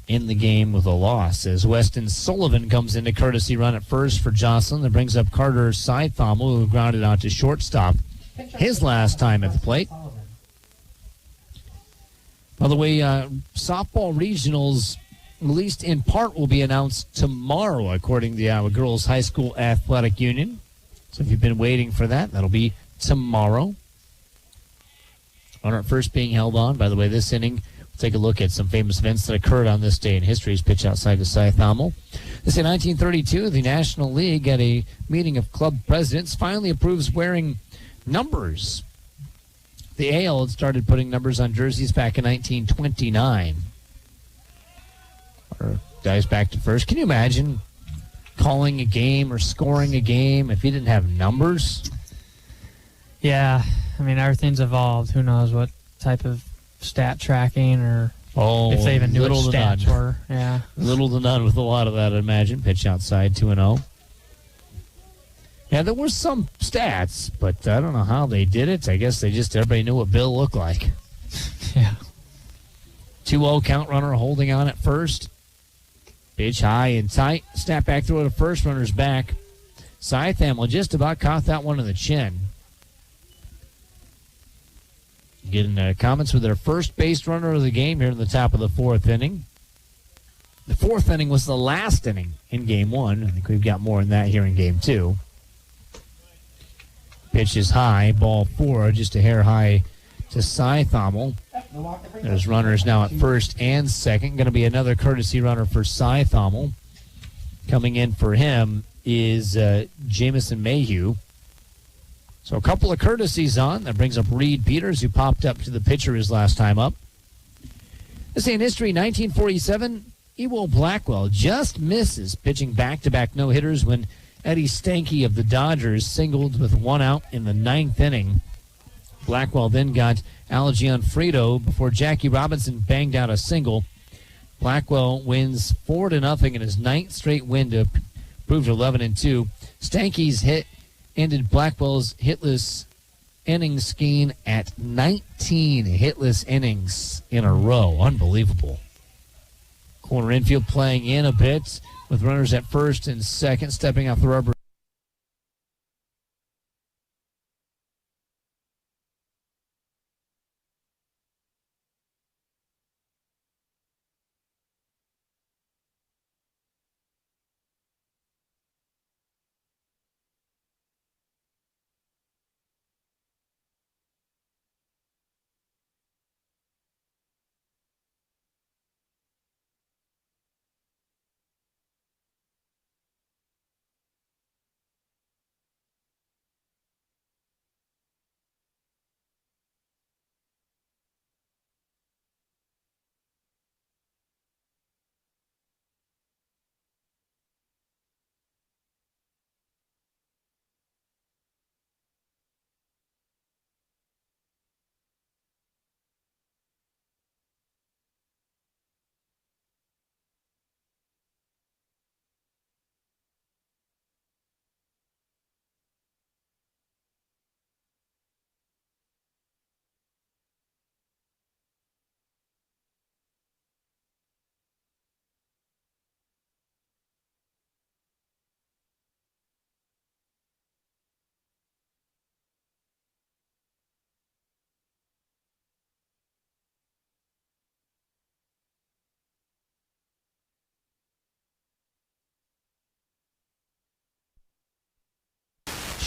end the game with a loss. As Weston Sullivan comes in to courtesy run at first for Jocelyn. That brings up Carter Seithommel, who grounded out to shortstop his last time at the plate. By the way, softball regionals, at least in part, will be announced tomorrow, according to the Girls High School Athletic Union. So if you've been waiting for that, that'll be tomorrow. Runner at first being held on. By the way, this inning, we'll take a look at some famous events that occurred on this day in history. As pitch outside to Seithommel. This in 1932, the National League at a meeting of club presidents finally approves wearing numbers. The AL had started putting numbers on jerseys back in 1929. Dives back to first. Can you imagine calling a game or scoring a game if you didn't have numbers? yeah, I mean, everything's evolved. Who knows what type of stat tracking or if they even knew what stats were. Yeah. Little to none with a lot of that, I imagine. Pitch outside, 2-0. Yeah, there were some stats, but I don't know how they did it. I guess everybody knew what Bill looked like. Yeah. 2-0 count, runner holding on at first. Pitch high and tight. Snap back throw to first, runner's back. Seithommel just about caught that one in the chin. Getting comments with their first base runner of the game here in the top of the 4th inning. The 4th inning was the last inning in game 1. I think we've got more than that here in game 2. Pitch is high, ball 4, just a hair high to Seithommel. There's runners now at first and second. Going to be another courtesy runner for Seithommel. Coming in for him is Jamison Mayhew. So a couple of courtesies on. That brings up Reed Peters, who popped up to the pitcher his last time up. This in history, 1947, Ewell Blackwell just misses pitching back-to-back no-hitters when Eddie Stanky of the Dodgers singled with 1 out in the 9th inning. Blackwell then got Al Gianfrido before Jackie Robinson banged out a single. Blackwell wins 4-0 in his 9th straight win to prove to 11-2. Stanky's hit ended Blackwell's hitless innings scheme at 19 hitless innings in a row. Unbelievable. Corner infield playing in a bit with runners at first and second, stepping off the rubber.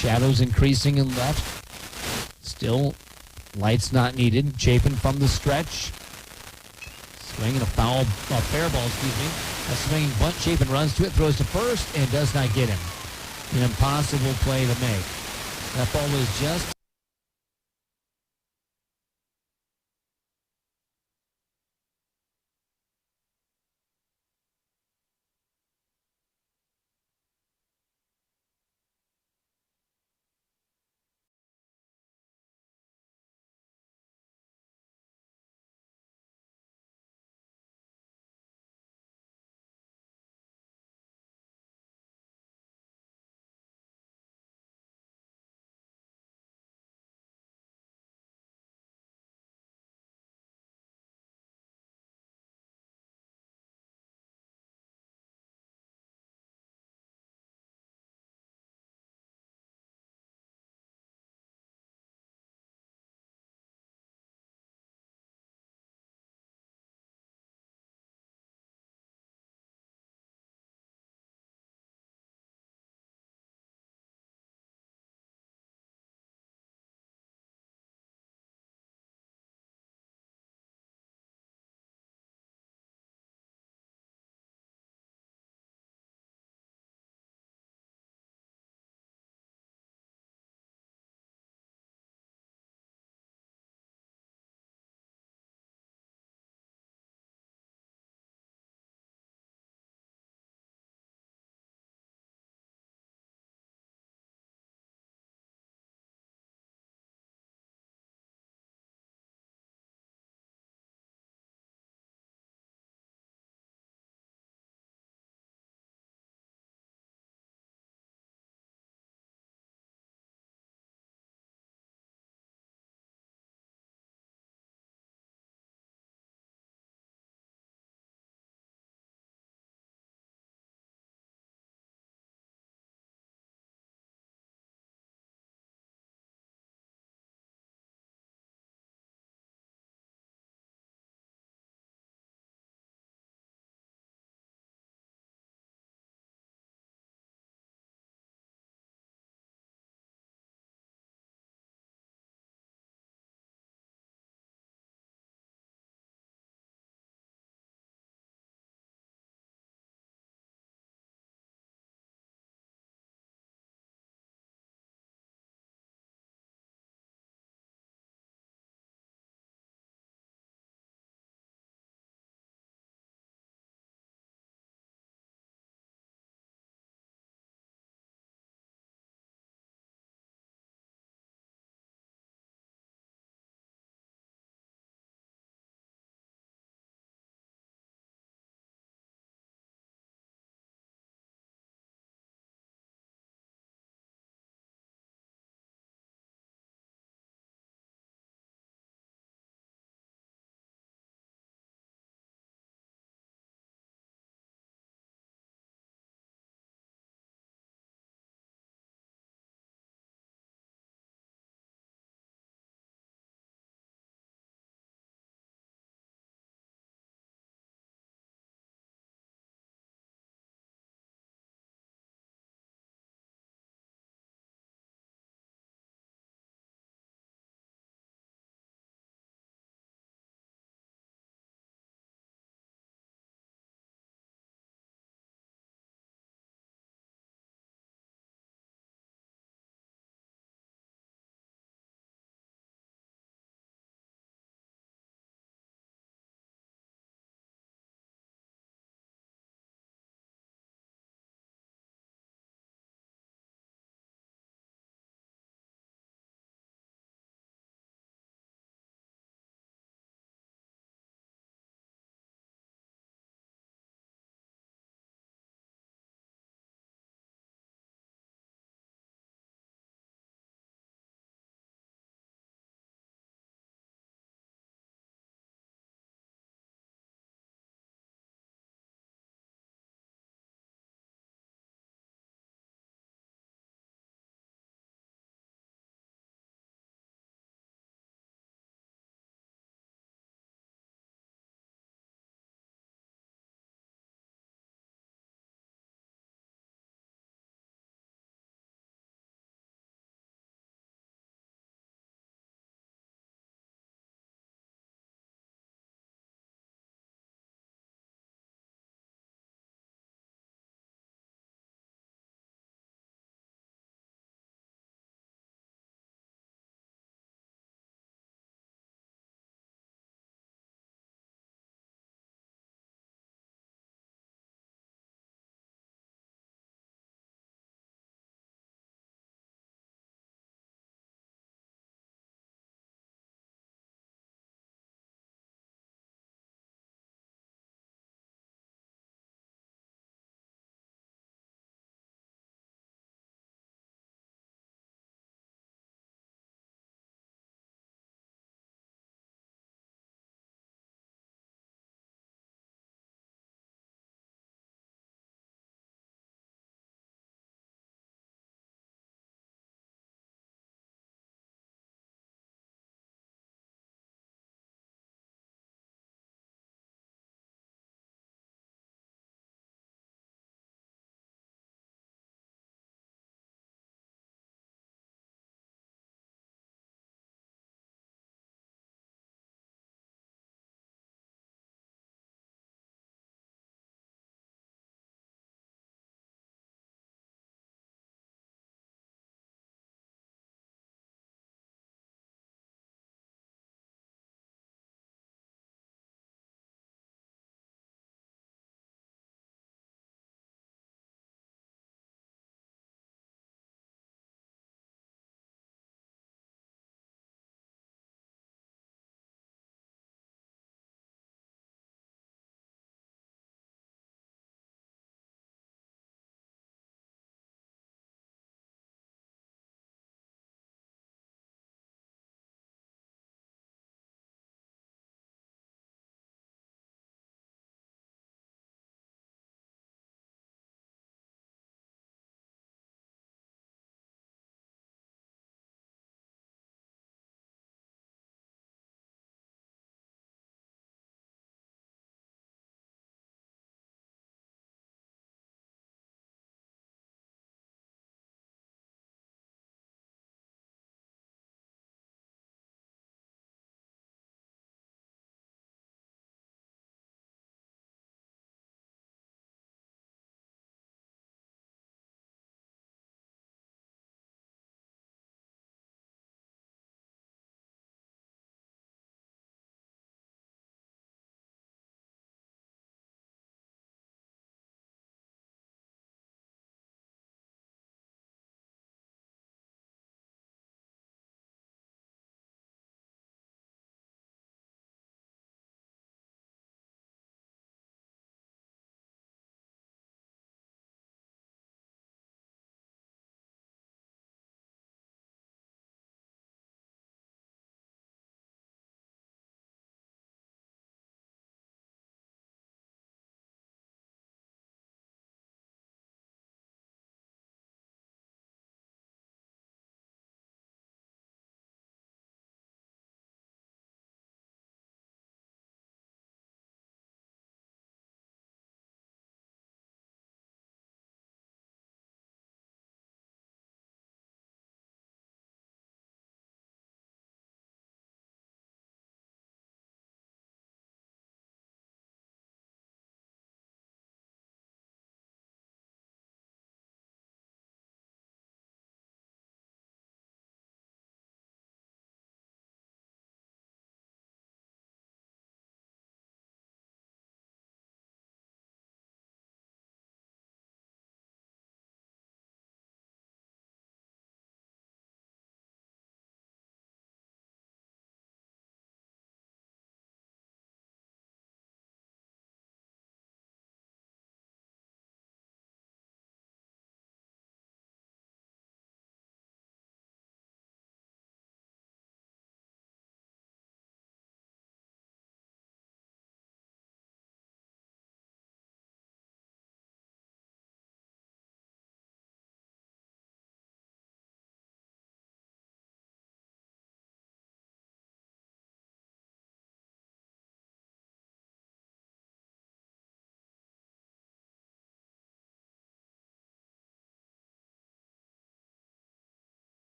Shadows increasing in left. Still, lights not needed. Chapin from the stretch. Swinging a fair ball, A swinging bunt. Chapin runs to it, throws to first, and does not get him. An impossible play to make. That ball was just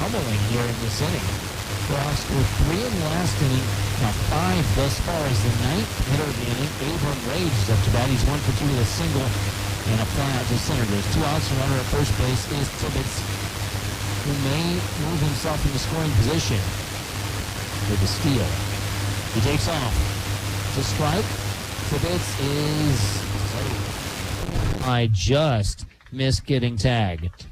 pummeling here in this inning. Frost with 3 in the last inning, now 5 thus far as the 9th hitter of the inning. Abram Rage is up to bat. He's 1 for 2 with a single and a fly out to center. There's 2 outs, and runner at first base is Tibbetts, who may move himself into scoring position with the steal. He takes off. It's a strike. Tibbetts is safe. I just missed getting tagged.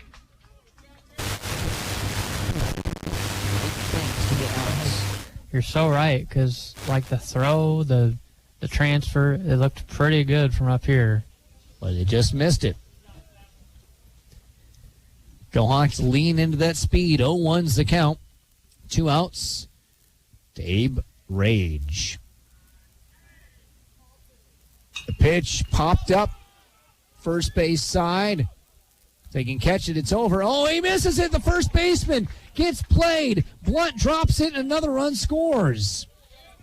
You're so right, because like the throw, the transfer, it looked pretty good from up here. But they just missed it. Go Hawks lean into that speed. 0-1's the count. 2 outs to Abe Rage. The pitch popped up. First base side. If they can catch it, it's over. Oh, he misses it. The first baseman gets played. Blunt drops it, and another run scores.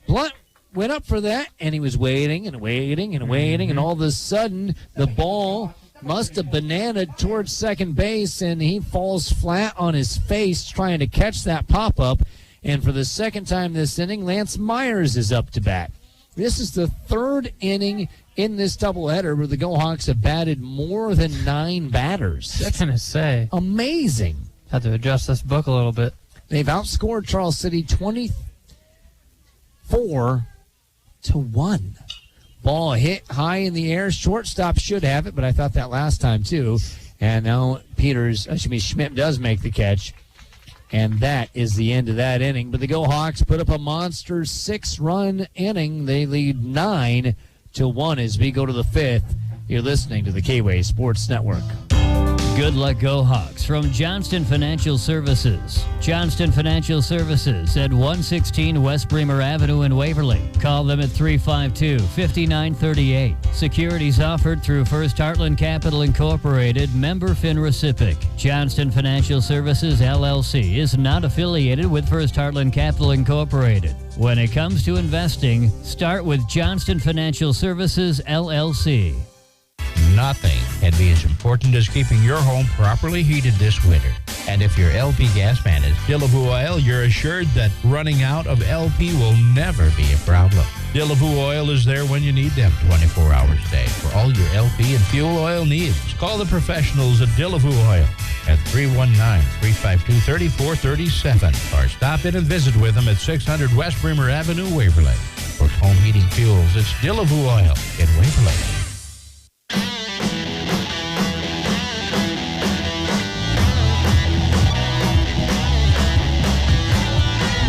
Blunt went up for that, and he was waiting and waiting and waiting, and all of a sudden, the ball must have bananaed towards second base, and he falls flat on his face trying to catch that pop-up. And for the second time this inning, Lance Myers is up to bat. This is the 3rd inning in this doubleheader where the Go Hawks have batted more than 9 batters. That's going to say. Amazing. Had to adjust this book a little bit. They've outscored Charles City 24-1. Ball hit high in the air. Shortstop should have it, but I thought that last time too. And now Schmidt does make the catch. And that is the end of that inning. But the Go Hawks put up a monster 6-run inning. They lead 9-1 as we go to the 5th. You're listening to the K-Way Sports Network. Good luck, Go Hawks, from Johnston Financial Services. Johnston Financial Services at 116 West Bremer Avenue in Waverly. Call them at 352-5938. Securities offered through First Heartland Capital Incorporated, member FINRA SIPC. Johnston Financial Services, LLC, is not affiliated with First Heartland Capital Incorporated. When it comes to investing, start with Johnston Financial Services, LLC. Nothing can be as important as keeping your home properly heated this winter. And if your LP gas man is Dillaboo Oil, you're assured that running out of LP will never be a problem. Dillaboo Oil is there when you need them 24 hours a day for all your LP and fuel oil needs. Call the professionals at Dillaboo Oil at 319-352-3437 or stop in and visit with them at 600 West Bremer Avenue, Waverly. For home heating fuels, it's Dillaboo Oil in Waverly.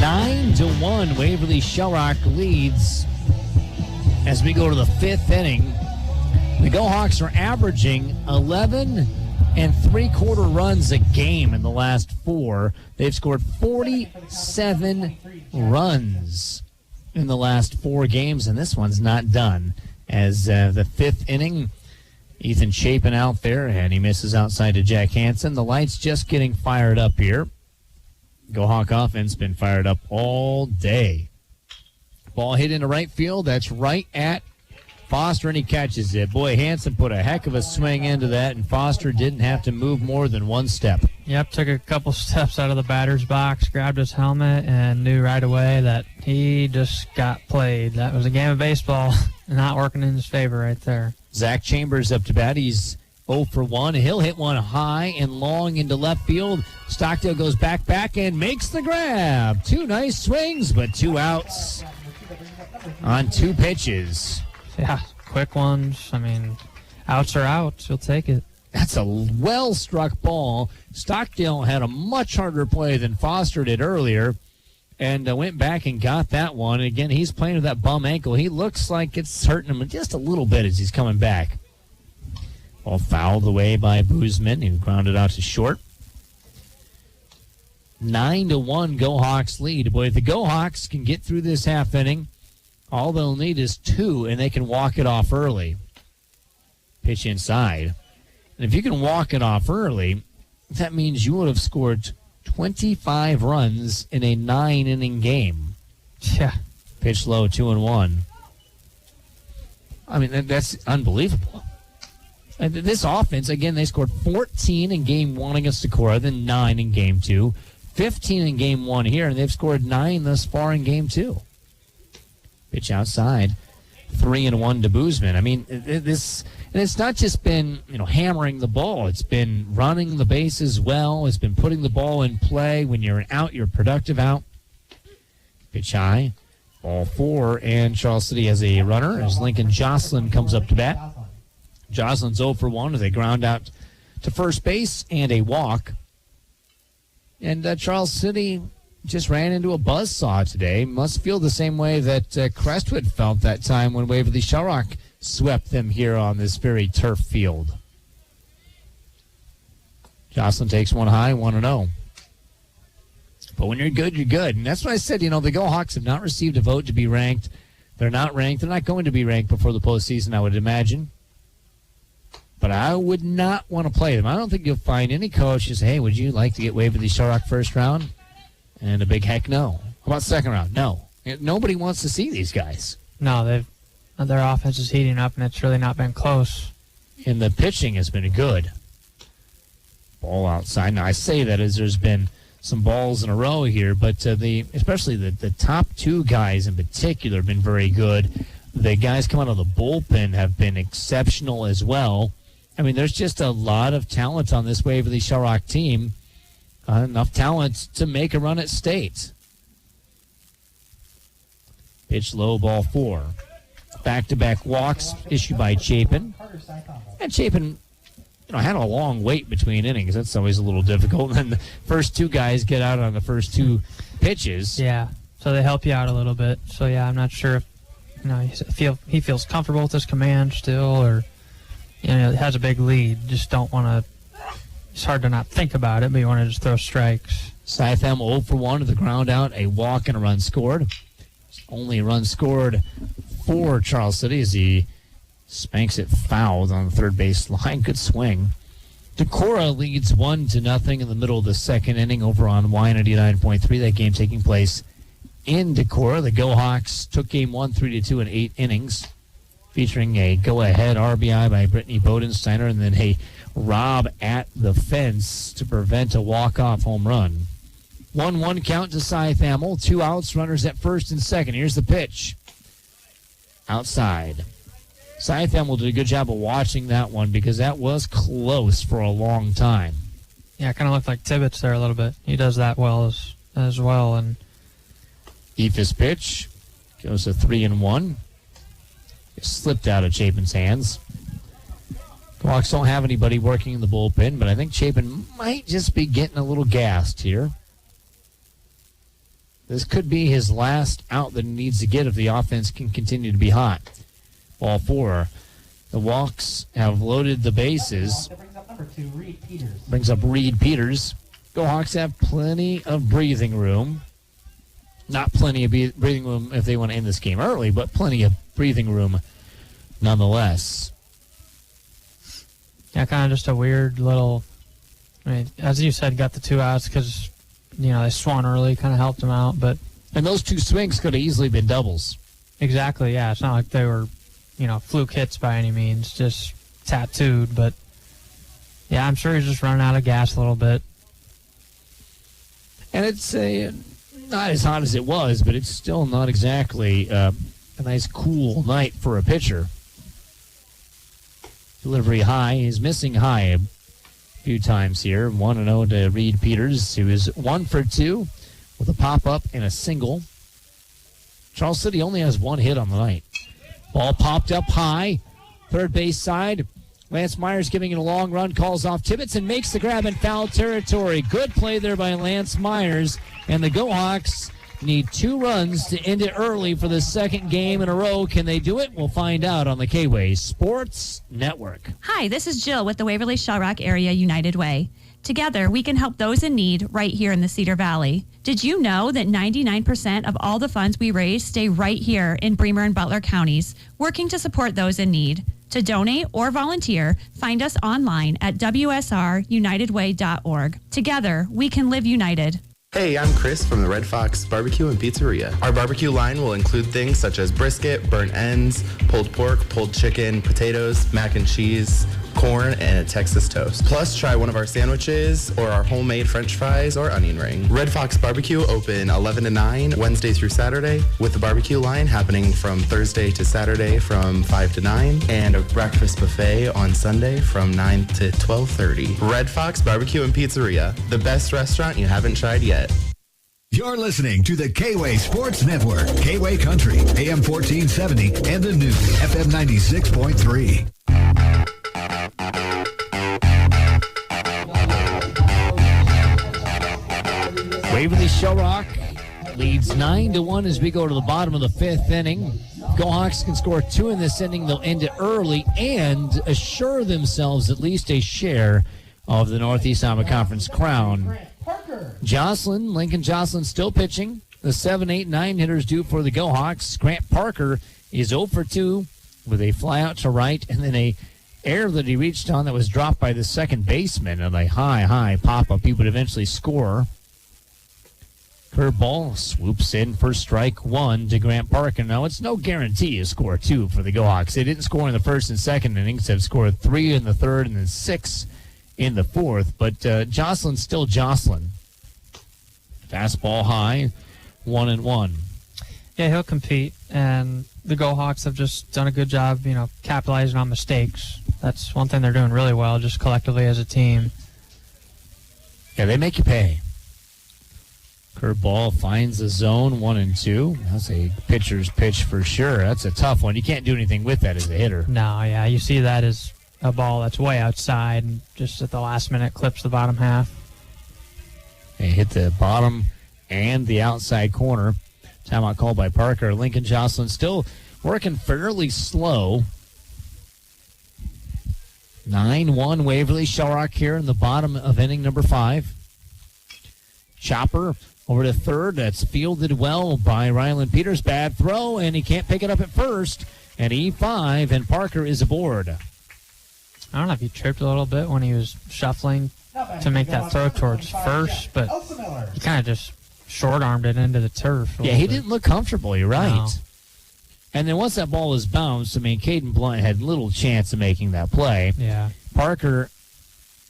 9-1, Waverly Shellrock leads as we go to the 5th inning. The Go Hawks are averaging 11 3/4 runs a game in the last 4. They've scored 47 runs in the last 4 games, and this one's not done. As the 5th inning, Ethan Chapin out there, and he misses outside to Jack Hansen. The lights just getting fired up here. Go Hawk offense been fired up all day. Ball hit into right field. That's right at Foster, and he catches it. Boy, Hansen put a heck of a swing into that, and Foster didn't have to move more than 1 step. Yep, took a couple steps out of the batter's box, grabbed his helmet, and knew right away that he just got played. That was a game of baseball not working in his favor right there. Zach Chambers up to bat. He's 0 for 1. He'll hit one high and long into left field. Stockdale goes back, and makes the grab. 2 nice swings, but 2 outs on 2 pitches. Yeah, quick ones. I mean, outs are outs. You'll take it. That's a well-struck ball. Stockdale had a much harder play than Foster did earlier and went back and got that one. And again, he's playing with that bum ankle. He looks like it's hurting him just a little bit as he's coming back. Ball fouled away by Boozman, who grounded out to short. 9-1 Go Hawks lead. Boy, if the Go Hawks can get through this half inning, all they'll need is 2, and they can walk it off early. Pitch inside. And if you can walk it off early, that means you would have scored 25 runs in a 9-inning game. Yeah. Pitch low, 2-1. I mean, that's unbelievable. And this offense, again, they scored 14 in Game 1 against Decorah, then 9 in Game 2, 15 in game 1 here, and they've scored 9 thus far in game 2. Pitch outside, 3-1 to Boozman. I mean, it's not just been, hammering the ball. It's been running the bases well. It's been putting the ball in play. When you're an out, you're productive out. Pitch high, ball 4, and Charles City has a runner as Lincoln Jocelyn comes up to bat. Jocelyn's 0 for 1 as they ground out to first base and a walk. And Charles City just ran into a buzzsaw today. Must feel the same way that Crestwood felt that time when Waverly Shellrock swept them here on this very turf field. Jocelyn takes one high, 1-0. But when you're good, you're good. And that's what I said, the Go Hawks have not received a vote to be ranked. They're not ranked. They're not going to be ranked before the postseason, I would imagine. But I would not want to play them. I don't think you'll find any coach who say, hey, would you like to get Waverly Shellrock first round? And a big heck no. How about second round? No. Nobody wants to see these guys. No, their offense is heating up, and it's really not been close. And the pitching has been good. Ball outside. Now, I say that as there's been some balls in a row here, but especially the top 2 guys in particular have been very good. The guys coming out of the bullpen have been exceptional as well. I mean, there's just a lot of talent on this Waverly Shellrock team. Enough talent to make a run at state. Pitch low, ball 4. Back-to-back walks issued by Chapin. And Chapin, had a long wait between innings. That's always a little difficult. And the first 2 guys get out on the first 2 pitches. Yeah, so they help you out a little bit. So, yeah, I'm not sure if he feels comfortable with his command still, or has a big lead. Just don't want to. It's hard to not think about it, but you want to just throw strikes. Sytham 0 for 1 to the ground out, a walk and a run scored. Only a run scored for Charles City as he spanks it fouled on the third base line. Good swing. Decorah leads 1-0 in the middle of the second inning over on Y99.3. That game taking place in Decorah. The Go Hawks took game 1 3-2 in 8 innings, featuring a go-ahead RBI by Brittany Bodensteiner and then a rob at the fence to prevent a walk-off home run. 1-1 count to Cy Thamel. 2 outs, runners at first and second. Here's the pitch. Outside. Cy Thamel did a good job of watching that one because that was close for a long time. Yeah, it kind of looked like Tibbetts there a little bit. He does that well as well. And Ephus pitch goes to 3-1. It slipped out of Chapin's hands. Hawks don't have anybody working in the bullpen, but I think Chapin might just be getting a little gassed here. This could be his last out that he needs to get if the offense can continue to be hot. Ball 4. The Hawks have loaded the bases. Brings up Reed Peters. Go Hawks have plenty of breathing room. Not plenty of breathing room if they want to end this game early, but plenty of breathing room nonetheless. Yeah, kind of just a weird little, as you said, got the 2 outs because, they swung early, kind of helped them out. And those 2 swings could have easily been doubles. Exactly, yeah. It's not like they were, fluke hits by any means, just tattooed. But, yeah, I'm sure he's just running out of gas a little bit. And it's not as hot as it was, but it's still not exactly a nice cool night for a pitcher. Delivery high. He's missing high a few times here. 1-0 to Reed Peters, who is 1 for 2 with a pop-up and a single. Charles City only has 1 hit on the night. Ball popped up high. Third base side. Lance Myers giving it a long run, calls off Tibbetts and makes the grab in foul territory. Good play there by Lance Myers. And the Go Hawks need 2 runs to end it early for the second game in a row. Can they do it? We'll find out on the K-Way Sports Network. Hi, this is Jill with the Waverly Shellrock Area United Way. Together, we can help those in need right here in the Cedar Valley. Did you know that 99% of all the funds we raise stay right here in Bremer and Butler counties, working to support those in need? To donate or volunteer, find us online at WSRUnitedWay.org. Together, we can live united. Hey, I'm Chris from the Red Fox Barbecue and Pizzeria. Our barbecue line will include things such as brisket, burnt ends, pulled pork, pulled chicken, potatoes, mac and cheese, corn, and a Texas toast. Plus, try one of our sandwiches or our homemade French fries or onion ring. Red Fox Barbecue open 11 to 9, Wednesday through Saturday, with the barbecue line happening from Thursday to Saturday from 5 to 9, and a breakfast buffet on Sunday from 9 to 12:30. Red Fox Barbecue and Pizzeria, the best restaurant you haven't tried yet. You're listening to the K-Way Sports Network, K-Way Country, AM 1470, and the new FM 96.3. Waverly Shellrock leads 9-1 as we go to the bottom of the fifth inning. Gohawks can score 2 in this inning. They'll end it early and assure themselves at least a share of the Northeast Iowa Conference crown. Lincoln Jocelyn still pitching. The 7, 8, 9 hitters due for the Gohawks. Grant Parker is 0 for 2 with a fly out to right and then a error that he reached on that was dropped by the second baseman and a high pop-up. He would eventually score. Curveball swoops in for strike 1 to Grant Parker. Now, it's no guarantee you score 2 for the Gohawks. They didn't score in the first and second innings. They've scored 3 in the third and then 6 in the fourth. But Jocelyn's still Jocelyn. Fastball high, 1-1. Yeah, he'll compete, and the Gohawks have just done a good job, capitalizing on mistakes. That's one thing they're doing really well, just collectively as a team. Yeah, they make you pay. Curveball finds the zone, 1-2. That's a pitcher's pitch for sure. That's a tough one. You can't do anything with that as a hitter. No, yeah, you see that as a ball that's way outside and just at the last minute clips the bottom half. They hit the bottom and the outside corner. Timeout called by Parker. Lincoln Jocelyn still working fairly slow. 9-1 Waverly Shellrock here in the bottom of inning number 5. Chopper over to third. That's fielded well by Ryland Peters. Bad throw, and he can't pick it up at first. And E5, and Parker is aboard. I don't know if he tripped a little bit when he was shuffling to make that throw towards first, but he kind of just short-armed it into the turf. Yeah, he didn't look comfortable. You're right. No. And then once that ball was bounced, Caden Blunt had little chance of making that play. Yeah. Parker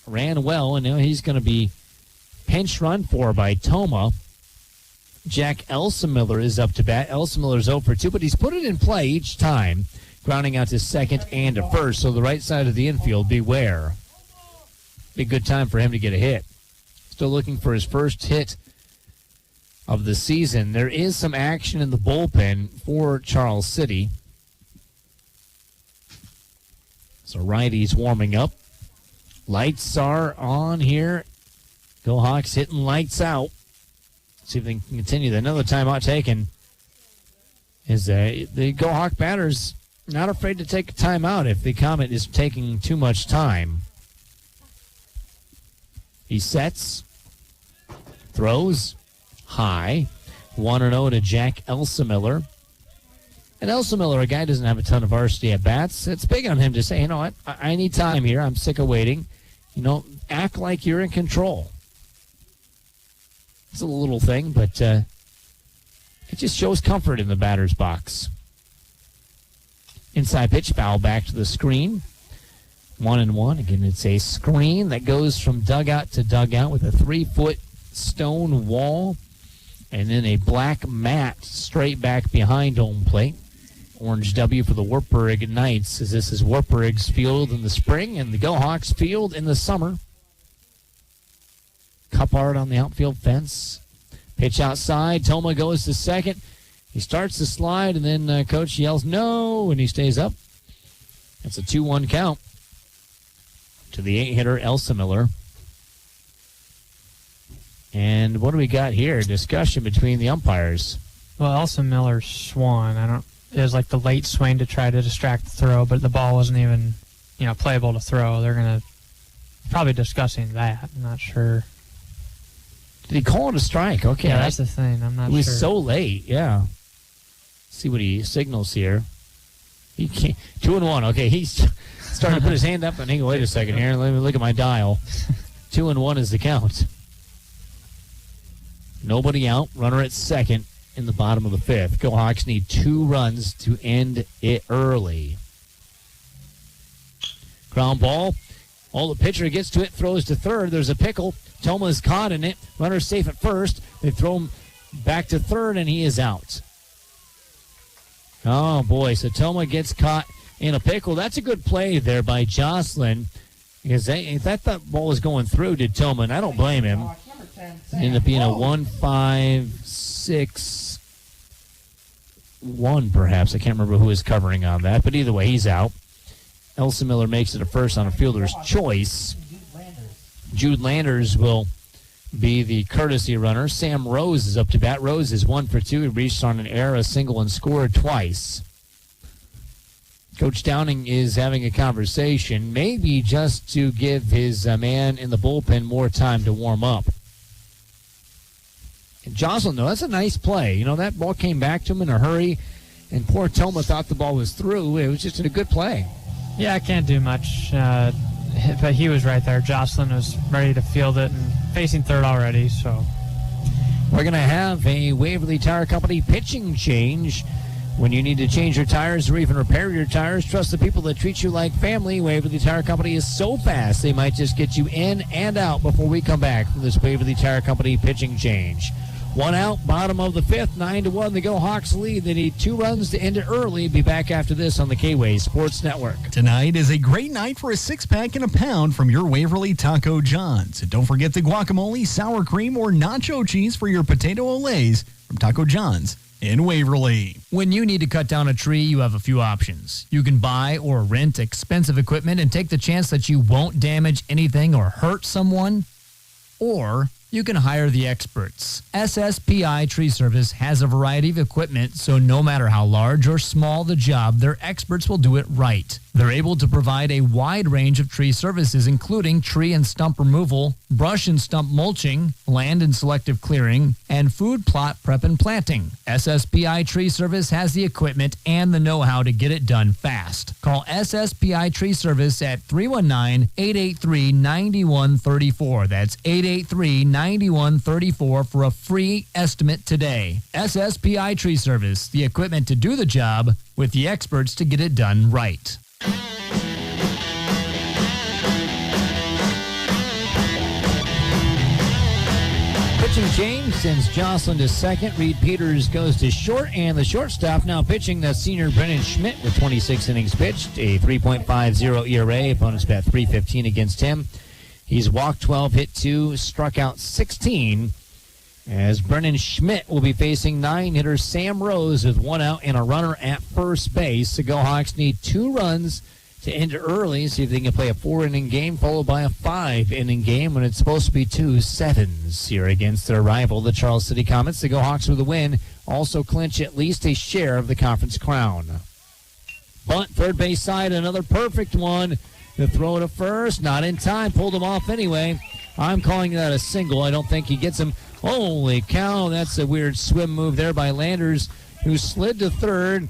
ran well, and now he's going to be pinch run for by Toma. Jack Elsamiller is up to bat. Elsamiller's 0 for 2, but he's put it in play each time, grounding out to second and to first. So the right side of the infield, beware. Be a good time for him to get a hit. Still looking for his first hit of the season. There is some action in the bullpen for Charles City. So righties warming up. Lights are on here. Gohawks hitting lights out. See if they can continue. Another timeout taken is the Gohawk batters not afraid to take a timeout if the Comet is taking too much time. He sets, throws high, 1-0 to Jack Elsamiller. And Elsamiller, a guy who doesn't have a ton of varsity at bats, it's big on him to say, you know what, I need time here. I'm sick of waiting. Act like you're in control. It's a little thing, but it just shows comfort in the batter's box. Inside pitch, foul back to the screen. 1-1. Again, it's a screen that goes from dugout to dugout with a 3-foot stone wall and then a black mat straight back behind home plate. Orange W for the Wartburg Knights, as this is Wartburg's field in the spring and the Gohawks field in the summer. Cup art on the outfield fence. Pitch outside. Toma goes to second. He starts to slide, and then coach yells, no, and he stays up. It's a 2-1 count to the 8-hitter, Elsamiller. And what do we got here? Discussion between the umpires. Well, Elsamiller swung. It was like the late swing to try to distract the throw, but the ball wasn't even, playable to throw. They're going to probably discussing that. I'm not sure. Did he call it a strike? Okay. Yeah, that's the thing. I'm not sure. It was so late, yeah. See what he signals here. He can't. 2-1. Okay, he's starting to put his hand up and wait a second here. Let me look at my dial. 2-1 is the count. Nobody out. Runner at second in the bottom of the fifth. Gohawks need 2 runs to end it early. Ground ball. Oh, the pitcher gets to it, throws to third. There's a pickle. Toma's caught in it. Runner's safe at first. They throw him back to third, and he is out. Oh, boy. So Toma gets caught in a pickle. That's a good play there by Jocelyn. Because that ball was going through, did Toma, and I don't blame him. Ended up being a 1-5-6-1, perhaps. I can't remember who is covering on that. But either way, he's out. Elsa Miller makes it a first on a fielder's choice. Jude Landers will be the courtesy runner. Sam Rose is up to bat. Rose is 1 for 2. He reached on an error, a single, and scored twice. Coach Downing is having a conversation, maybe just to give his man in the bullpen more time to warm up. And Jocelyn, though, that's a nice play. That ball came back to him in a hurry, and poor Toma thought the ball was through. It was just a good play. Yeah, I can't do much, but he was right there. Jocelyn was ready to field it and facing third already, so. We're going to have a Waverly Tire Company pitching change. When you need to change your tires or even repair your tires, trust the people that treat you like family. Waverly Tire Company is so fast, they might just get you in and out before we come back from this Waverly Tire Company pitching change. 1 out, bottom of the 5th, 9-1. The Go Hawks lead. They need 2 runs to end it early. Be back after this on the K-Way Sports Network. Tonight is a great night for a 6-pack and a pound from your Waverly Taco John's. And don't forget the guacamole, sour cream, or nacho cheese for your potato olays from Taco John's in Waverly. When you need to cut down a tree, you have a few options. You can buy or rent expensive equipment and take the chance that you won't damage anything or hurt someone. Or you can hire the experts. SSPI Tree Service has a variety of equipment, so no matter how large or small the job, their experts will do it right. They're able to provide a wide range of tree services, including tree and stump removal, brush and stump mulching, land and selective clearing, and food plot prep and planting. SSPI Tree Service has the equipment and the know-how to get it done fast. Call SSPI Tree Service at 319-883-9134. That's 883-9134 for a free estimate today. SSPI Tree Service, the equipment to do the job with the experts to get it done right. Pitching change sends Jocelyn to second. Reed Peters goes to short, and the shortstop now pitching, the senior Brennan Schmidt with 26 innings pitched, a 3.50 ERA. Opponents bat .315 against him. He's walked 12, hit 2, struck out 16. As Brennan Schmidt will be facing 9-hitter Sam Rose with 1 out and a runner at first base. The Go Hawks need 2 runs to end early, see if they can play a 4-inning game followed by a 5-inning game when it's supposed to be 2 sevens here against their rival, the Charles City Comets. The Go Hawks with a win also clinch at least a share of the conference crown. Bunt, third base side, another perfect one. The throw to first, not in time, pulled him off anyway. I'm calling that a single. I don't think he gets him. Holy cow, that's a weird swim move there by Landers, who slid to third,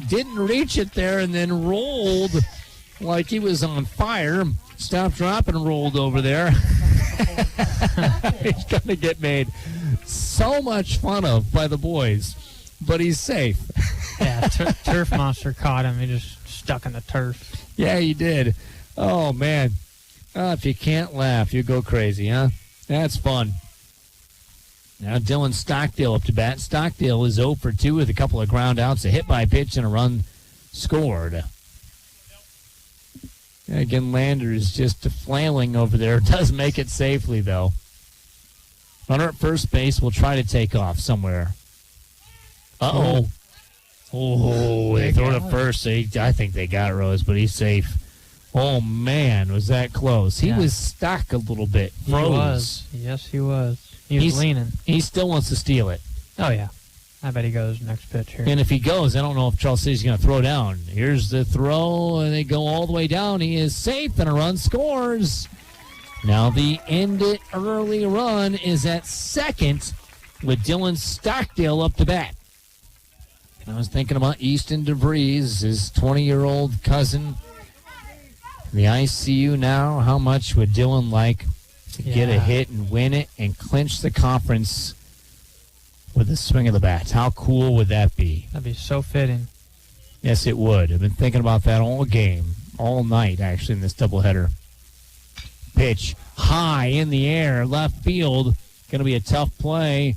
didn't reach it there, and then rolled like he was on fire. Stopped, drop, and rolled over there. He's going to get made so much fun of by the boys, but he's safe. Yeah, Turf Monster caught him. He just stuck in the turf. Yeah, he did. Oh, man. If you can't laugh, you go crazy, huh? That's fun. Now Dylan Stockdale up to bat. Stockdale is 0 for 2 with a couple of ground outs, a hit by pitch, and a run scored. And again, Landers just flailing over there. Does make it safely, though. Runner at first base will try to take off somewhere. Uh-oh. Oh, they throw it at first. I think they got Rose, but he's safe. Oh, man, was that close. He was stuck a little bit. Froze. He was. Yes, he was. He's leaning. He still wants to steal it. Oh, yeah. I bet he goes next pitch here. And if he goes, I don't know if Charles City's going to throw down. Here's the throw, and they go all the way down. He is safe, and a run scores. Now the end it early run is at second with Dylan Stockdale up to bat. And I was thinking about Easton DeVries, his 20-year-old cousin. In the ICU now, how much would Dylan like to get a hit and win it and clinch the conference with a swing of the bat? How cool would that be? That'd be so fitting. Yes, it would. I've been thinking about that all game. all night, actually, in this doubleheader. Pitch high in the air, left field. Going to be a tough play,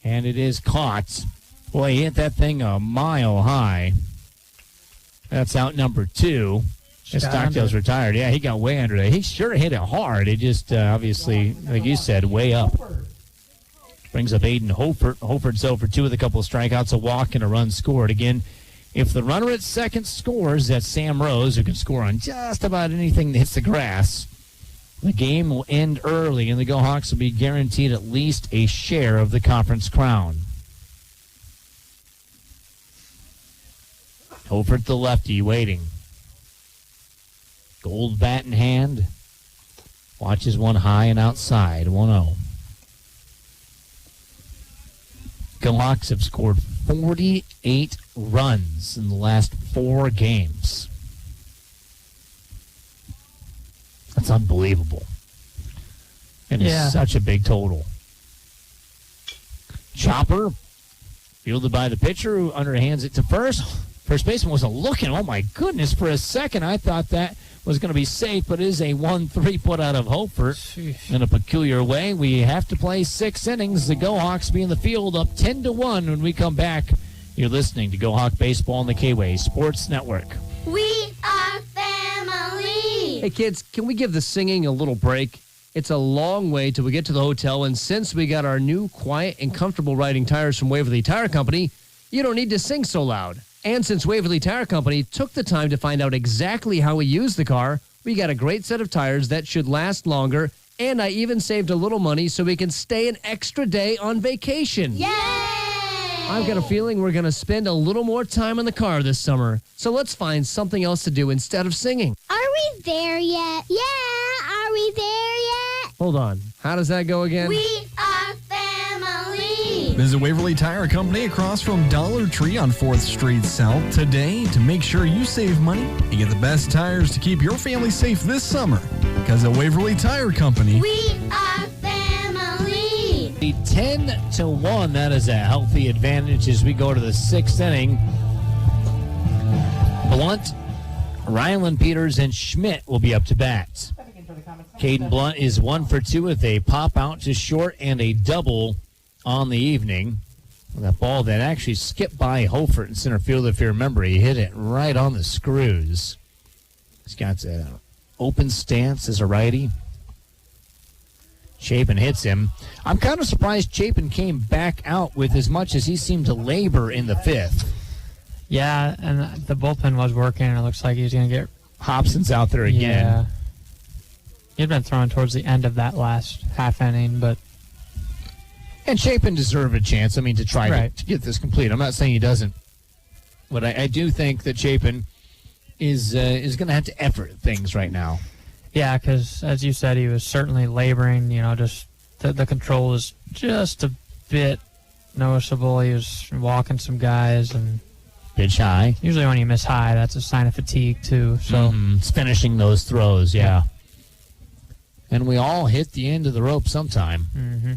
and it is caught. Boy, he hit that thing a mile high. That's out number 2. Stockdale's retired. Yeah, he got way under there. He sure hit it hard. It just, obviously, like you said, way up. Brings up Aiden Hofert. Hofert's over 2 with a couple of strikeouts, a walk, and a run scored. Again, if the runner at second scores, that's Sam Rose, who can score on just about anything that hits the grass. The game will end early, and the Go Hawks will be guaranteed at least a share of the conference crown. Hofert, the lefty, waiting. Gold bat in hand. Watches one high and outside, 1-0. Go Hawks have scored 48 runs in the last 4 games. That's unbelievable. And it's such a big total. Chopper, fielded by the pitcher, who underhands it to first. First baseman wasn't looking. Oh, my goodness. For a second, I thought that was going to be safe, but it is a 1-3 put out of Hofert in a peculiar way. We have to play 6 innings. The Go Hawks be in the field up 10-1 when we come back. You're listening to Go Hawk Baseball on the K-Way Sports Network. We are family. Hey, kids, can we give the singing a little break? It's a long way till we get to the hotel, and since we got our new quiet and comfortable riding tires from Waverly Tire Company, you don't need to sing so loud. And since Waverly Tire Company took the time to find out exactly how we use the car, we got a great set of tires that should last longer, and I even saved a little money so we can stay an extra day on vacation. Yay! I've got a feeling we're going to spend a little more time in the car this summer, so let's find something else to do instead of singing. Are we there yet? Yeah, are we there yet? Hold on. How does that go again? We are family. Visit Waverly Tire Company across from Dollar Tree on 4th Street South today to make sure you save money and get the best tires to keep your family safe this summer. Because at Waverly Tire Company, we are family. 10-1. That is a healthy advantage as we go to the 6th inning. Blunt, Ryland Peters, and Schmidt will be up to bat. Caden Blunt is 1 for 2 with a pop out to short and a double on the evening. That ball that actually skipped by Hofert in center field, if you remember. He hit it right on the screws. He's got an open stance as a righty. Chapin hits him. I'm kind of surprised Chapin came back out with as much as he seemed to labor in the 5th. Yeah, and the bullpen was working, and it looks like he's going to get... Hobson's out there again. Yeah. He'd been thrown towards the end of that last half inning, but... And Chapin deserved a chance, to try to get this complete. I'm not saying he doesn't. But I do think that Chapin is going to have to effort things right now. Yeah, because, as you said, he was certainly laboring. Just the control was just a bit noticeable. He was walking some guys and... Pitch high. Usually when you miss high, that's a sign of fatigue, too. So It's finishing those throws, yeah. And we all hit the end of the rope sometime. Mm-hmm.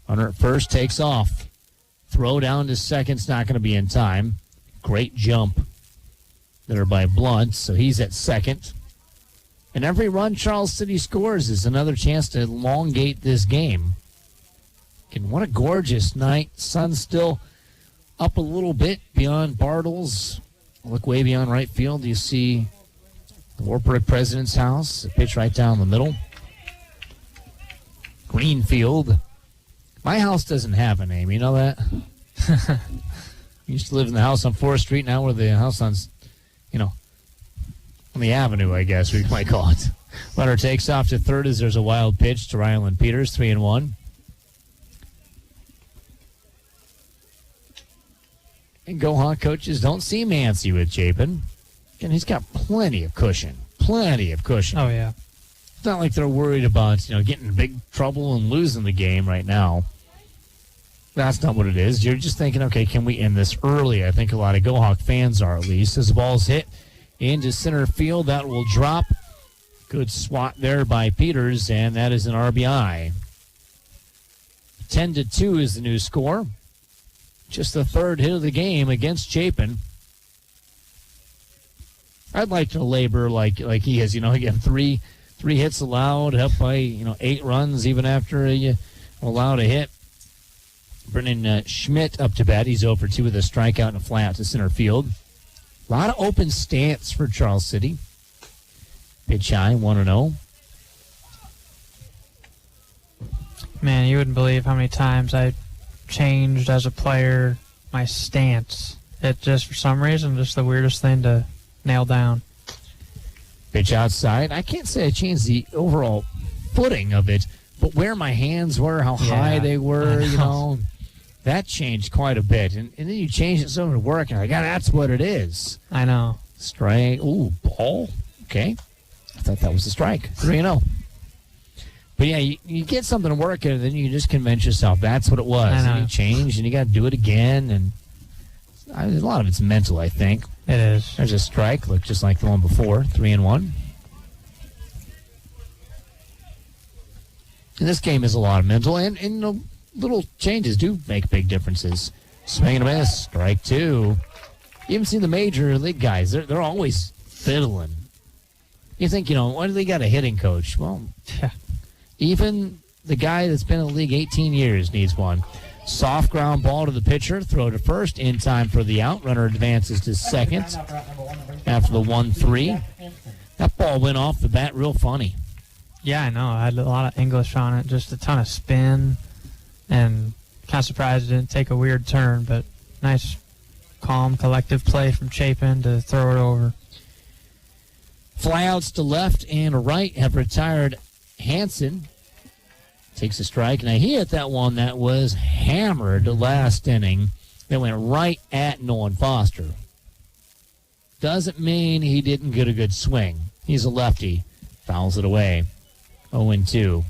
Runner at first takes off. Throw down to second's not going to be in time. Great jump there by Blunt, so he's at second. And every run Charles City scores is another chance to elongate this game. And what a gorgeous night. Sun's still up a little bit beyond Bartles. Look way beyond right field. You see the Warburg President's house. A pitch right down the middle. Greenfield. My house doesn't have a name. You know that? Used to live in the house on 4th Street. Now we're the house on, on the avenue, I guess we might call it. Runner takes off to third as there's a wild pitch to Ryland Peters, 3-1. And Go Hawk coaches don't seem antsy with Chapin. And he's got plenty of cushion. Plenty of cushion. Oh, yeah. It's not like they're worried about, getting in big trouble and losing the game right now. That's not what it is. You're just thinking, okay, can we end this early? I think a lot of Go Hawk fans are, at least. As the ball's hit into center field, that will drop. Good swat there by Peters, and that is an RBI. 10-2 is the new score. Just the third hit of the game against Chapin. I'd like to labor like he is. Again, three hits allowed, up by 8 runs even after you allowed a hit. Brennan Schmidt up to bat. He's 0 for 2 with a strikeout and a fly out to center field. A lot of open stance for Charles City. Pitch high, 1-0. Man, you wouldn't believe how many times I changed as a player my stance. It just, for some reason, just the weirdest thing to nail down. Pitch outside. I can't say I changed the overall footing of it, but where my hands were, how high they were, that changed quite a bit. And then you change it so to work, and that's what it is. I know. Strike. Ooh, ball. Okay. I thought that was a strike. 3-0. But yeah, you get something to work at, and then you just convince yourself that's what it was. And you change, and you got to do it again. And a lot of it's mental, I think. It is. There's a strike, looked just like the one before. 3-1. And this game is a lot of mental, and little changes do make big differences. Swing and a miss, strike 2. You haven't seen the major league guys. They're always fiddling. You think, why do they got a hitting coach? Well, even the guy that's been in the league 18 years needs one. Soft ground ball to the pitcher, throw to first, in time for the out. Runner advances to second after the 1-3. That ball went off the bat real funny. Yeah, I know. I had a lot of English on it, just a ton of spin, and kind of surprised it didn't take a weird turn, but nice, calm, collective play from Chapin to throw it over. Flyouts to left and right have retired. Hansen takes a strike. Now, he hit that one that was hammered last inning. That went right at Nolan Foster. Doesn't mean he didn't get a good swing. He's a lefty. Fouls it away. 0-2.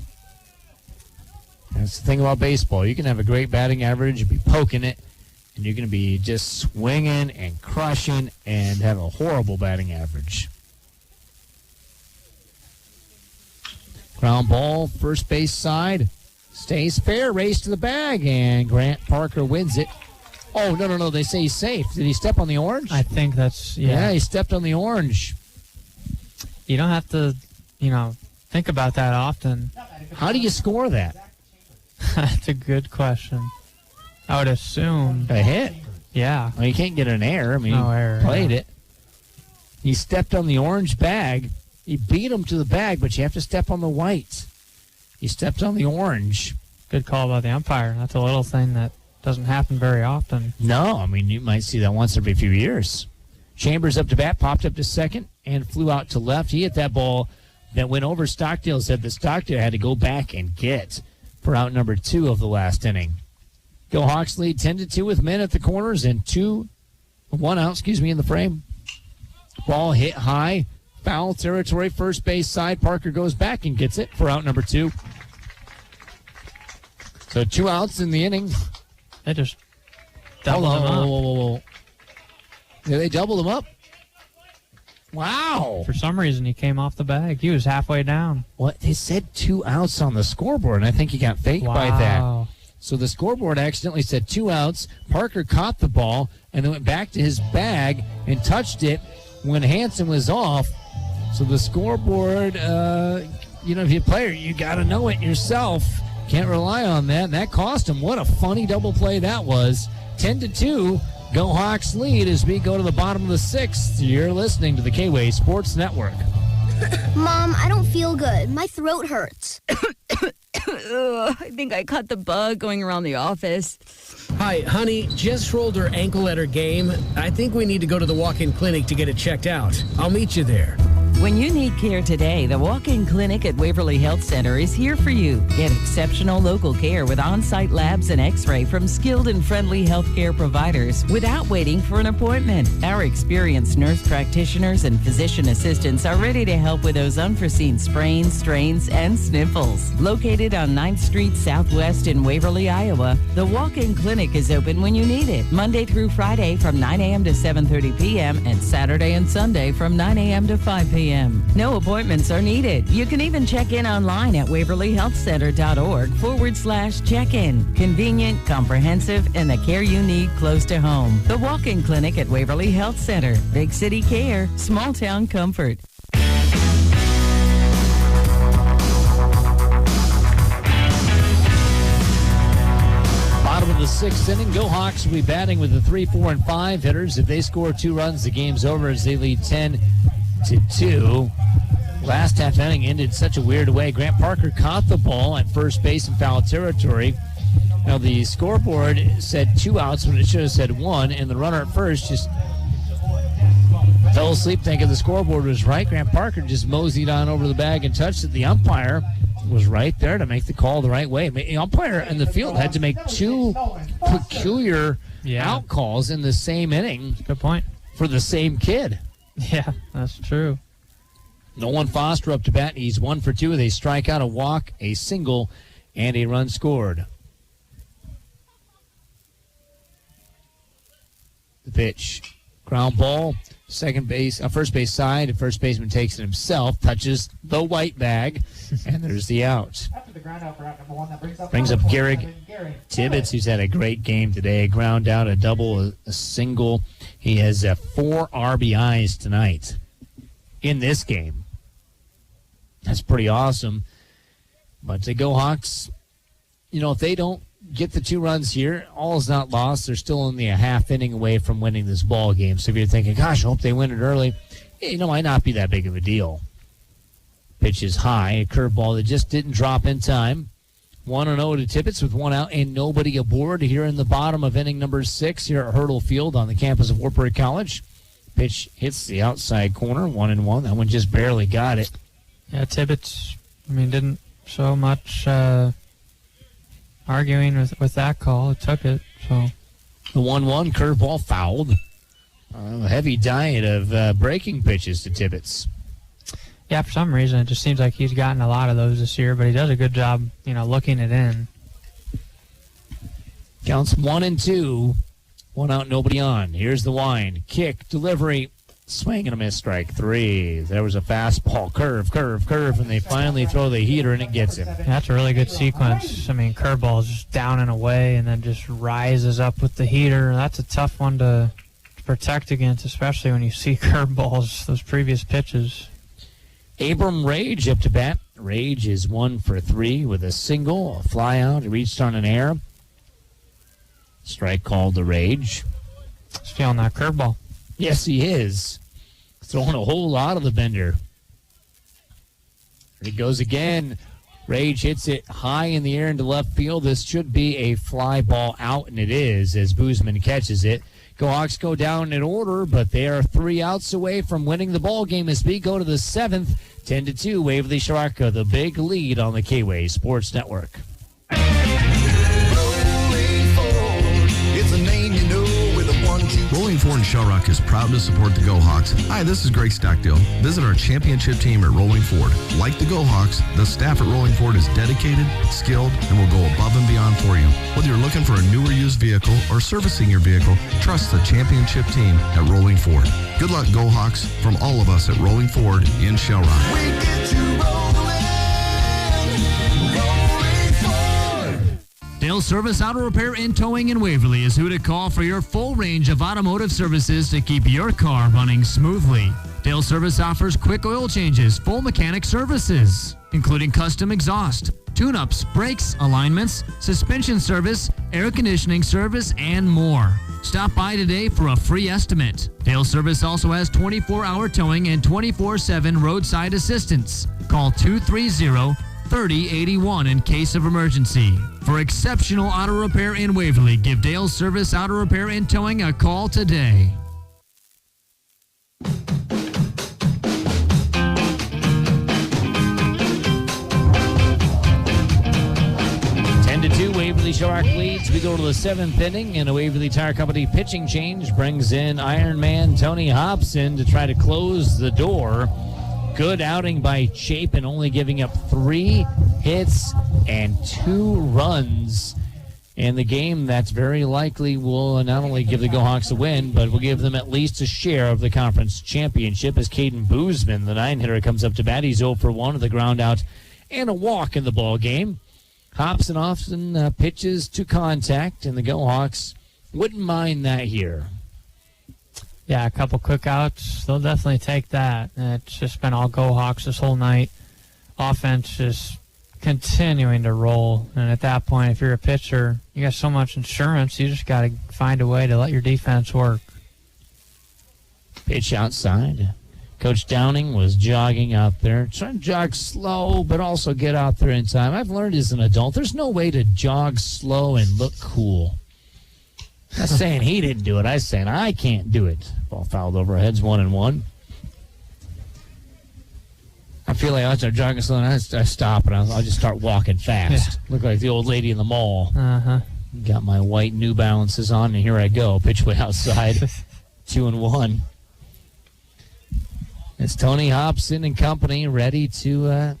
That's the thing about baseball. You can have a great batting average, you be poking it, and you're going to be just swinging and crushing and have a horrible batting average. Ground ball, first base side. Stays fair, race to the bag, and Grant Parker wins it. Oh, no. They say he's safe. Did he step on the orange? I think that's, Yeah, he stepped on the orange. You don't have to, think about that often. How do you score that? That's a good question. I would assume. A hit? Yeah. Well, you can't get an error. I mean, no error, he played it. He stepped on the orange bag. He beat him to the bag, but you have to step on the white. He stepped on the orange. Good call by the umpire. That's a little thing that doesn't happen very often. No, I mean, you might see that once every few years. Chambers up to bat, popped up to second, and flew out to left. He hit that ball that went over Stockdale's head that Stockdale had to go back and get for out number 2 of the last inning. Go Hawks lead 10-2 with men at the corners and 1 out, in the frame. Ball hit high. Foul territory, first base side. Parker goes back and gets it for out number 2. So 2 outs in the inning. They just doubled him up. Whoa. Yeah, they doubled him up. Wow. For some reason, he came off the bag. He was halfway down. What? They said 2 outs on the scoreboard, and I think he got faked by that. So the scoreboard accidentally said 2 outs. Parker caught the ball and then went back to his bag and touched it when Hansen was off. So the scoreboard, if you're a player, you got to know it yourself. Can't rely on that. And that cost him. What a funny double play that was. 10-2. Go Hawks lead as we go to the bottom of the 6th. You're listening to the K-Way Sports Network. Mom, I don't feel good. My throat hurts. I think I caught the bug going around the office. Hi, honey, Jess rolled her ankle at her game. I think we need to go to the walk-in clinic to get it checked out. I'll meet you there. When you need care today, the walk-in clinic at Waverly Health Center is here for you. Get exceptional local care with on-site labs and x-ray from skilled and friendly healthcare providers without waiting for an appointment. Our experienced nurse practitioners and physician assistants are ready to help with those unforeseen sprains, strains, and sniffles. Located on 9th Street Southwest in Waverly, Iowa, the walk-in clinic is open when you need it, Monday through Friday from 9 a.m. to 7:30 p.m. and Saturday and Sunday from 9 a.m. to 5 p.m. a.m. No appointments are needed. You can even check in online at waverlyhealthcenter.org/check-in. Convenient, comprehensive, and the care you need close to home. The walk-in clinic at Waverly Health Center. Big city care, small town comfort. Bottom of the sixth inning, Go Hawks will be batting with the 3, 4, and 5 hitters. If they score 2 runs, the game's over as they lead 10-2. Last half inning ended such a weird way. Grant Parker caught the ball at first base in foul territory. Now the scoreboard said 2 outs when it should have said 1, and the runner at first just fell asleep thinking the scoreboard was right. Grant Parker just moseyed on over the bag and touched it. The umpire was right there to make the call the right way. The umpire in the field had to make 2 peculiar out calls in the same inning. Good point. For the same kid. Yeah, that's true. Nolan Foster up to bat. He's 1 for 2. They strike out, a walk, a single, and a run scored. The pitch. Ground ball. First base side. The first baseman takes it himself, touches the white bag, and there's the out. Brings up Garrick Tibbetts, who's had a great game today. Ground out, a double, a single. He has 4 RBIs tonight in this game. That's pretty awesome. But the Go Hawks, if they don't get the 2 runs here, all is not lost. They're still only a half inning away from winning this ball game. So if you're thinking, gosh, I hope they win it early, might not be that big of a deal. Pitch is high, a curveball that just didn't drop in time. 1-0 to Tibbetts with 1 out and nobody aboard here in the bottom of inning number 6 here at Hurdle Field on the campus of Wartburg College. Pitch hits the outside corner, 1-1. That one just barely got it. Yeah, Tibbetts, didn't show much arguing with that call. It took it. So the 1-1 curveball fouled. A heavy diet of breaking pitches to Tibbetts. Yeah, for some reason, it just seems like he's gotten a lot of those this year, but he does a good job, looking it in. Counts 1-2. 1 out, nobody on. Here's the wind. Kick, delivery, swing and a miss, strike 3. There was a fastball, curve, and they finally throw the heater and it gets him. That's a really good sequence. Curveball is just down and away and then just rises up with the heater. That's a tough one to protect against, especially when you see curveballs, those previous pitches. Abram Rage up to bat. Rage is 1 for 3 with a single, a fly out. He reached on an error. Strike called to Rage. He's feeling that curveball. Yes, he is. Throwing a whole lot of the bender. There it goes again. Rage hits it high in the air into left field. This should be a fly ball out, and it is as Boozman catches it. Go Hawks go down in order, but they are 3 outs away from winning the ball game as we go to the 7th. 10-2, Waverly Sharaka, the big lead on the K-Way Sports Network. It's a name you know with a 1-2. Rolling Forward in Shell Rock is proud to support the Go Hawks. Hi, this is Greg Stockdale. Visit our championship team at Rolling Forward. Like the Go Hawks, the staff at Rolling Forward is dedicated, skilled, and will go above and beyond for you. Whether you're looking for a new or used vehicle or servicing your vehicle, trust the championship team at Rolling Forward. Good luck, Go Hawks, from all of us at Rolling Forward in Shell Rock. We get you rolling Forward. Dale Service Auto Repair and Towing in Waverly is who to call for your full range of automotive services to keep your car running smoothly. Dale Service offers quick oil changes, full mechanic services, including custom exhaust, tune-ups, brakes, alignments, suspension service, air conditioning service, and more. Stop by today for a free estimate. Dale Service also has 24-hour towing and 24/7 roadside assistance. Call 230-3081 in case of emergency. For exceptional auto repair in Waverly, give Dale Service Auto Repair and Towing a call today. 10-2, Waverly Shark leads. We go to the 7th inning, and a Waverly Tire Company pitching change brings in Ironman Tony Hobson to try to close the door. Good outing by Chapin, only giving up 3 hits and 2 runs. And the game that's very likely will not only give the Go-Hawks a win, but will give them at least a share of the conference championship as Caden Boozman, the 9-hitter, comes up to bat. He's 0 for 1 with a ground out and a walk in the ball game. Hobson often pitches to contact, and the Go-Hawks wouldn't mind that here. Yeah, a couple quick outs. They'll definitely take that. It's just been all Go-Hawks this whole night. Offense just continuing to roll, and at that point, if you're a pitcher, you got so much insurance, you just got to find a way to let your defense work. Pitch outside. Coach Downing was jogging out there, trying to jog slow, but also get out there in time. I've learned as an adult, there's no way to jog slow and look cool. I'm not saying he didn't do it. I'm saying I can't do it. Ball fouled over. Heads 1-1. I feel like I start jogging slow, and I stop, and I'll just start walking fast. Yeah. Look like the old lady in the mall. Uh-huh. Got my white New Balances on, and here I go. Pitch way outside. 2-1. It's Tony Hobson and company ready to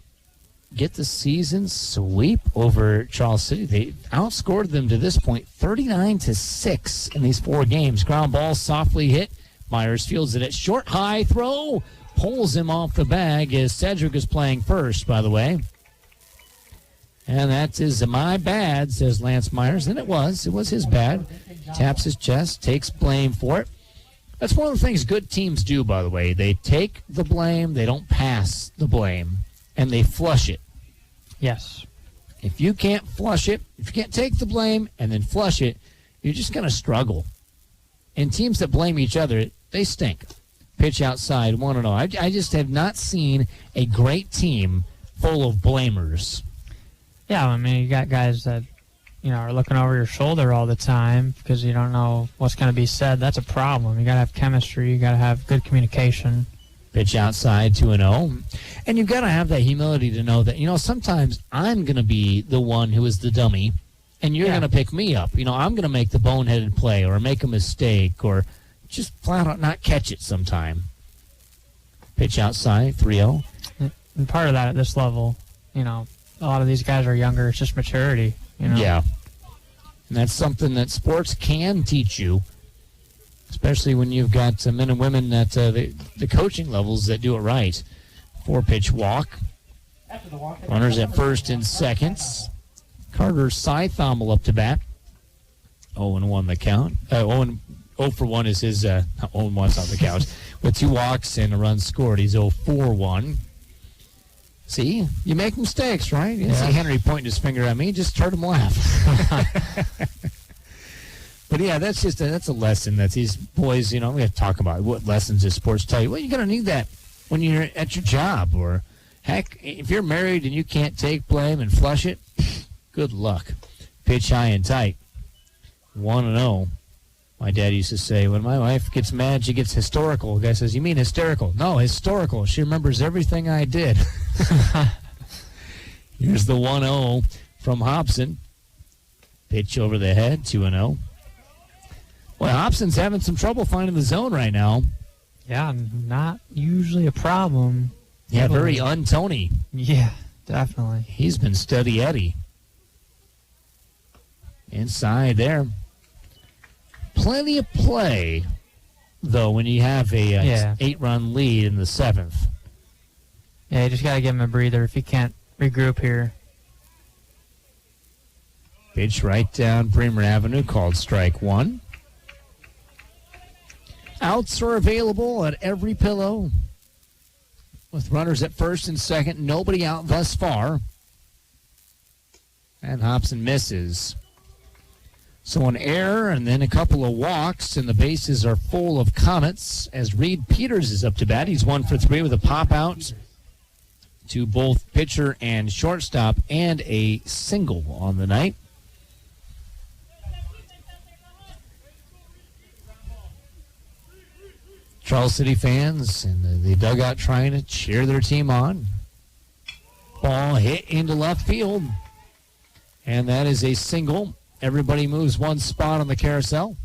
get the season sweep over Charles City. They outscored them to this point 39-6 in these 4 games. Ground ball softly hit. Myers fields it at short. High throw. Pulls him off the bag as Cedric is playing first, by the way. And that is my bad, says Lance Myers. And it was his bad. Taps his chest, takes blame for it. That's one of the things good teams do, by the way. They take the blame, they don't pass the blame, and they flush it. Yes. If you can't flush it, if you can't take the blame and then flush it, you're just going to struggle. And teams that blame each other, they stink. Pitch outside, 1-0. I just have not seen a great team full of blamers. Yeah, I mean, you got guys that, are looking over your shoulder all the time because you don't know what's going to be said. That's a problem. You got to have chemistry. You got to have good communication. Pitch outside, 2-0. And you've got to have that humility to know that, sometimes I'm going to be the one who is the dummy, and you're going to pick me up. I'm going to make the boneheaded play or make a mistake or just flat out not catch it sometime. Pitch outside, 3-0. And part of that at this level, a lot of these guys are younger. It's just maturity, Yeah. And that's something that sports can teach you, especially when you've got men and women at the coaching levels that do it right. 4-pitch walk. Runners at first and second. Carter Sythommel up to bat. 0-1 the count. 0 for 1 is his, 0-1's on the count. With 2 walks and a run scored, he's 0 for 1. See, you make mistakes, right? You see Henry pointing his finger at me, just heard him laugh. But yeah, that's a lesson that these boys, we have to talk about what lessons does sports tell you. Well, you're going to need that when you're at your job, or heck, if you're married and you can't take blame and flush it, good luck. Pitch high and tight. 1-0. My dad used to say, when my wife gets mad, she gets historical. The guy says, you mean hysterical? No, historical. She remembers everything I did. Here's the 1-0 from Hobson. Pitch over the head, 2-0. Boy, Hobson's having some trouble finding the zone right now. Yeah, not usually a problem. Yeah, very un-Tony. Yeah, definitely. He's been steady Eddie. Inside there. Plenty of play, though, when you have a 8-run lead in the 7th. Yeah, you just got to give him a breather if you can't regroup here. Pitch right down Bremer Avenue, called strike 1. Outs are available at every pillow. With runners at first and second, nobody out thus far. And Hobson misses. So an error and then a couple of walks, and the bases are full of Comets as Reed Peters is up to bat. He's 1 for 3 with a pop out to both pitcher and shortstop and a single on the night. Charles City fans in the dugout trying to cheer their team on. Ball hit into left field, and that is a single. Everybody moves one spot on the carousel.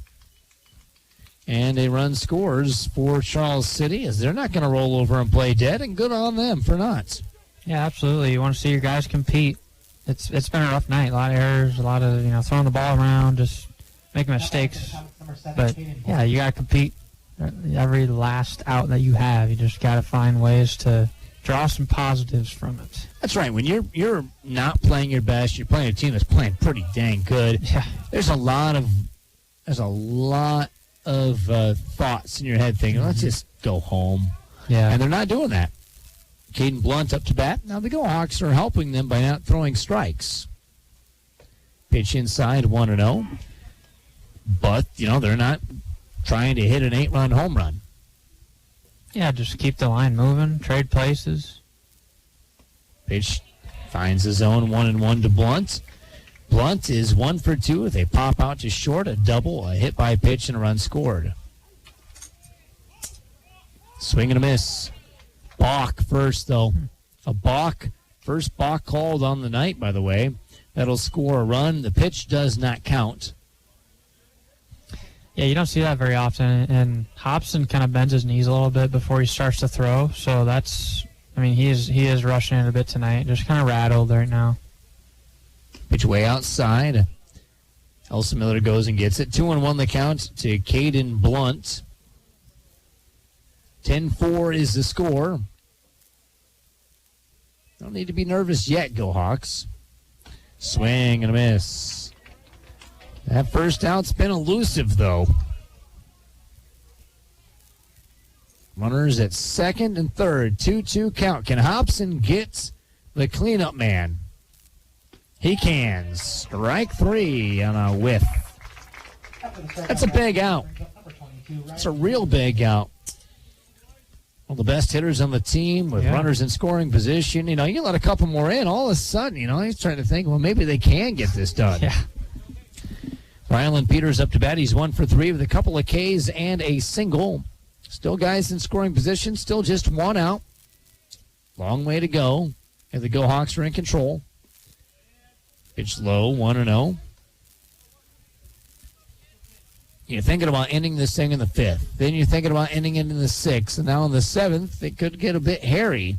And a run scores for Charles City as they're not going to roll over and play dead, and good on them for not. Yeah, absolutely. You want to see your guys compete. it's been a rough night. A lot of errors, a lot of throwing the ball around, just making mistakes. But yeah, you gotta compete every last out that you have. You just gotta find ways to draw some positives from it. That's right. When you're not playing your best, you're playing a team that's playing pretty dang good. Yeah. There's a lot of thoughts in your head thinking, let's just go home. Yeah. And they're not doing that. Caden Blunt up to bat. Now the Go Hawks are helping them by not throwing strikes. Pitch inside 1-0. But, they're not trying to hit an 8-run home run. Yeah, just keep the line moving, trade places. Pitch finds the zone 1-1 to Blunt. Blunt is 1 for 2. They pop out to short, a double, a hit by pitch, and a run scored. Swing and a miss. Balk first, though. A balk. First balk called on the night, by the way. That'll score a run. The pitch does not count. Yeah, you don't see that very often. And Hobson kind of bends his knees a little bit before he starts to throw. So he is rushing it a bit tonight. Just kind of rattled right now. Pitch way outside. Elsa Miller goes and gets it. 2-1 the count to Caden Blunt. 10-4 is the score. Don't need to be nervous yet, Go Hawks. Swing and a miss. That first out's been elusive, though. Runners at second and third. 2-2 count. Can Hobson get the cleanup man? He can. Strike 3 on a whiff. That's a big out. That's a real big out. One of the best hitters on the team with runners in scoring position. You let a couple more in, all of a sudden, he's trying to think, well, maybe they can get this done. Yeah. Rylan Peters up to bat. He's 1 for 3 with a couple of Ks and a single. Still guys in scoring position, still just 1 out. Long way to go. And the Go Hawks are in control. Pitch low, 1-0. You're thinking about ending this thing in the 5th. Then you're thinking about ending it in the 6th. And now in the 7th, it could get a bit hairy.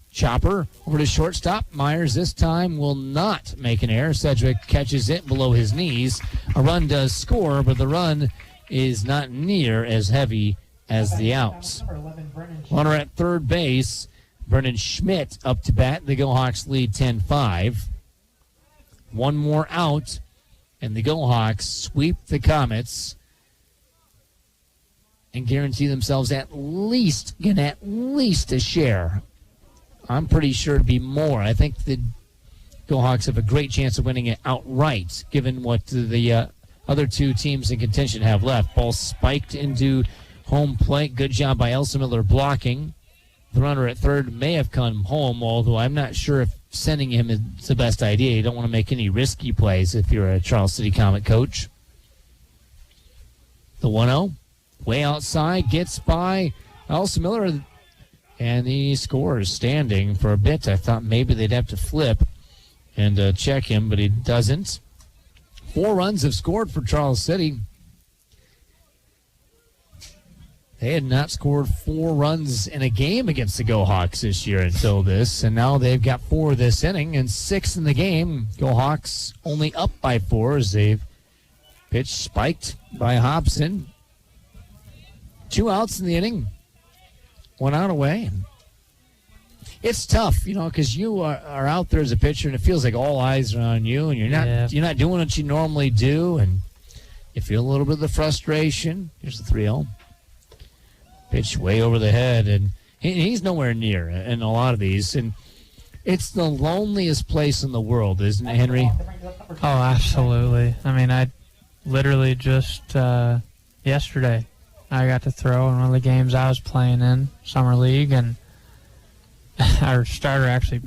Chopper over to shortstop. Myers this time will not make an error. Sedgwick catches it below his knees. A run does score, but the run is not near as heavy as the outs. Runner at third base. Brennan Schmidt up to bat. The Go Hawks lead 10-5. One more out, and the Go Hawks sweep the Comets and guarantee themselves at least a share. I'm pretty sure it'd be more. I think the Go Hawks have a great chance of winning it outright, given what the other two teams in contention have left. Ball spiked into home plate. Good job by Elsa Miller blocking. The runner at third may have come home, although I'm not sure if sending him is the best idea. You don't want to make any risky plays if you're a Charles City Comet coach. The 1-0, way outside, gets by Elsa Miller, and he scores standing for a bit. I thought maybe they'd have to flip and check him, but he doesn't. 4 runs have scored for Charles City. They had not scored 4 runs in a game against the Go Hawks this year until this, and now they've got 4 this inning and 6 in the game. Go Hawks only up by 4 as they've pitched spiked by Hobson. 2 outs in the inning, 1 out away. It's tough, because you are out there as a pitcher, and it feels like all eyes are on you, and you're not doing what you normally do, and you feel a little bit of the frustration. Here's the 3-0. Pitch way over the head, and he's nowhere near in a lot of these. And it's the loneliest place in the world, isn't it, Henry? Oh, absolutely. I mean, I literally just yesterday I got to throw in one of the games I was playing in Summer League, and our starter actually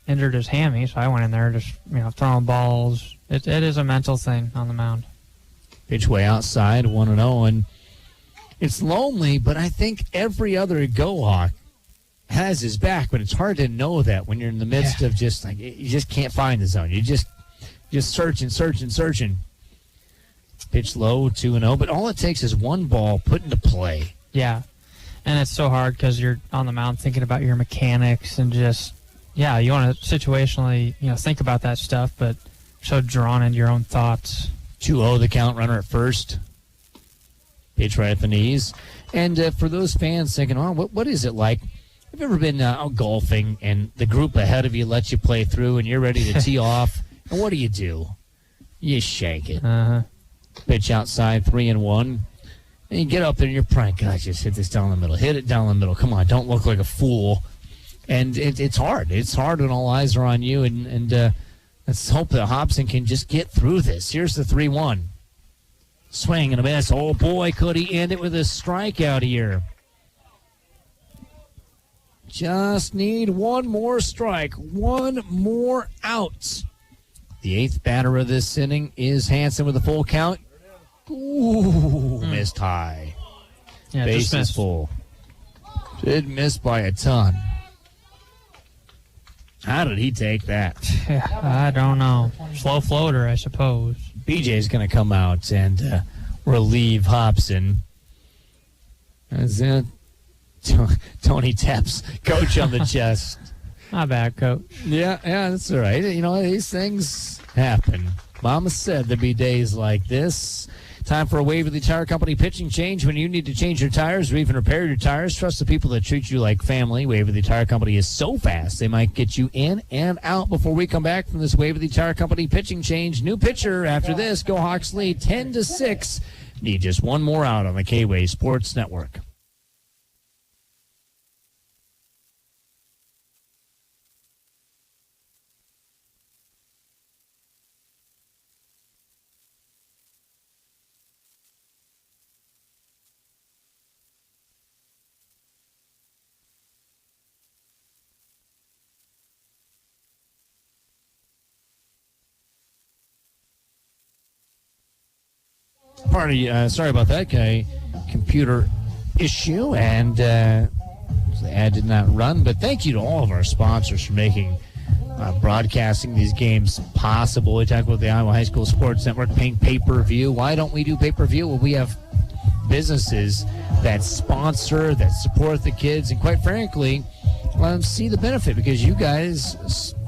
injured his hammy, so I went in there just throwing balls. It is a mental thing on the mound. Pitch way outside, 1-0, and it's lonely, but I think every other Go Hawk has his back, but it's hard to know that when you're in the midst of just like, you just can't find the zone. You just searching. Pitch low, 2-0, but all it takes is one ball put into play. Yeah, and it's so hard because you're on the mound thinking about your mechanics and just, yeah, you want to situationally, think about that stuff, but so drawn into your own thoughts. 2-0 the count, runner at first. Pitch right at the knees. And for those fans thinking, what is it like? Have you ever been out golfing and the group ahead of you lets you play through and you're ready to tee off? And what do? You shank it. Pitch outside, 3-1. And you get up there and you're praying, God, just hit this down the middle. Hit it down the middle. Come on, don't look like a fool. And it's hard. It's hard when all eyes are on you. And let's hope that Hobson can just get through this. Here's the 3-1. Swing and a miss. Oh, boy, could he end it with a strikeout here. Just need one more strike. One more out. The eighth batter of this inning is Hansen with a full count. Ooh, missed high. Yeah, Base is full. Did miss by a ton. How did he take that? I don't know. Slow floater, I suppose. BJ's going to come out and relieve Hobson. As Tony taps Coach on the chest. Not bad, Coach. Yeah, that's all right. These things happen. Mama said there'd be days like this. Time for a Waverly Tire Company pitching change. When you need to change your tires or even repair your tires, trust the people that treat you like family. Waverly Tire Company is so fast, they might get you in and out before we come back from this Waverly Tire Company pitching change. New pitcher after this. Go Hawks lead 10-6. Need just one more out on the K-Way Sports Network. Sorry about that guy. Computer issue, and the ad did not run. But thank you to all of our sponsors for making broadcasting these games possible. We talk about the Iowa High School Sports Network paying pay-per-view. Why don't we do pay-per-view? Well, we have businesses that sponsor, that support the kids, and quite frankly, see the benefit because you guys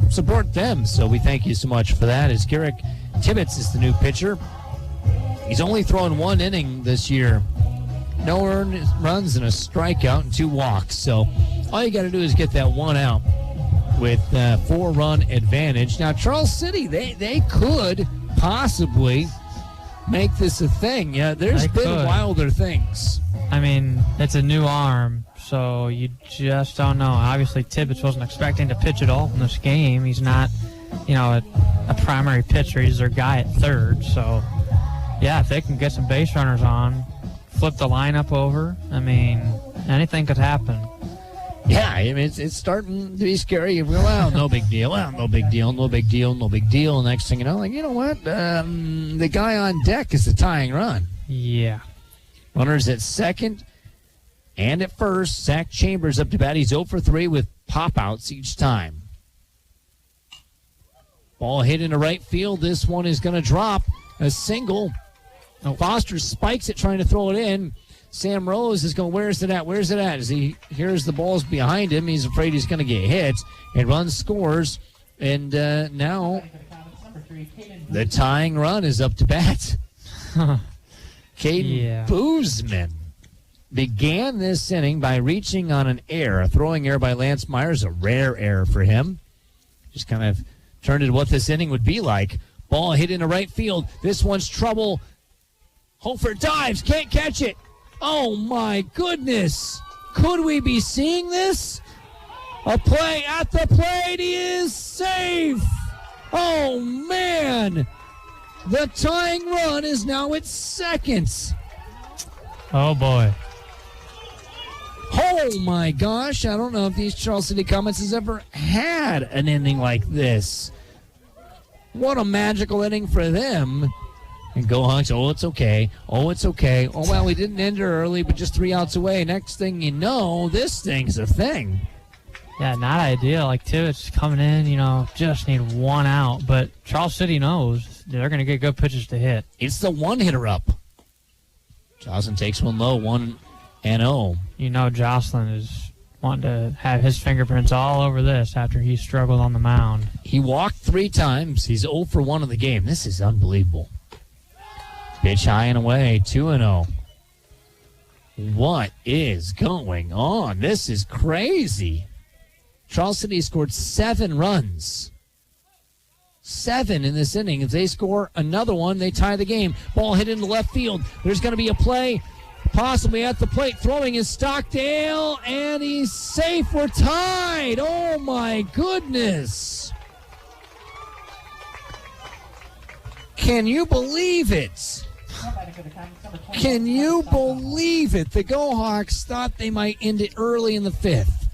support them. So we thank you so much for that. As Garrick Tibbetts is the new pitcher. He's only thrown one inning this year. No earned runs and a strikeout and 2 walks. So all you got to do is get that one out with 4-run advantage. Now, Charles City, they could possibly make this a thing. Yeah, there's been wilder things. I mean, it's a new arm, so you just don't know. Obviously, Tibbetts wasn't expecting to pitch at all in this game. He's not, a primary pitcher. He's their guy at third, so... Yeah, if they can get some base runners on, flip the lineup over, anything could happen. Yeah, it's starting to be scary. Well, no big deal. Well, no big deal, no big deal, no big deal. Next thing you know, what? The guy on deck is the tying run. Yeah. Runners at second and at first. Zach Chambers up to bat. He's 0 for 3 with pop-outs each time. Ball hit into right field. This one is going to drop. A single. Foster spikes it trying to throw it in. Sam Rose is going, where's it at? As he hears the ball's behind him, he's afraid he's going to get hit. And runs scores. And now the tying run is up to bat. Caden Boozman began this inning by reaching on an error. A throwing error by Lance Myers, a rare error for him. Just kind of turned into what this inning would be like. Ball hit into right field. This one's trouble. Holford dives. Can't catch it. Oh, my goodness. Could we be seeing this? A play at the plate. He is safe. Oh, man. The tying run is now at second. Oh, boy. Oh, my gosh. I don't know if these Charles City Comets has ever had an inning like this. What a magical inning for them. And go Hawks, it's okay. Oh, well, we didn't end it early, but just 3 outs away. Next thing you know, this thing's a thing. Yeah, not ideal. Like Tibbetts coming in, just need 1 out. But Charles City knows they're going to get good pitches to hit. It's the 1-hitter up. Jocelyn takes one low, 1-0. Jocelyn is wanting to have his fingerprints all over this after he struggled on the mound. He walked 3 times. He's 0 for 1 in the game. This is unbelievable. Pitch high and away, 2-0. What is going on? This is crazy. Charles City scored 7 runs. 7 in this inning. If they score another one, they tie the game. Ball hit into left field. There's going to be a play, possibly at the plate. Throwing is Stockdale, and he's safe. We're tied. Oh, my goodness. Can you believe it? Can you believe it? The Go Hawks thought they might end it early in the 5th.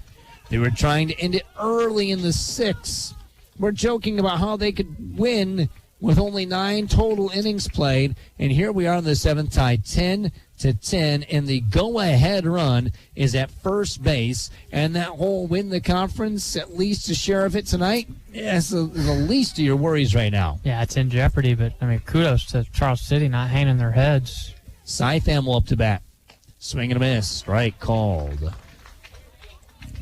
They were trying to end it early in the 6th. We're joking about how they could win with only 9 total innings played, and here we are in the 7th, tied 10-10, and the go-ahead run is at first base, and that whole win the conference, at least a share of it tonight, that's the least of your worries right now. Yeah, it's in jeopardy, but, I mean, kudos to Charles City not hanging their heads. Scythamel up to bat. Swing and a miss. Strike called.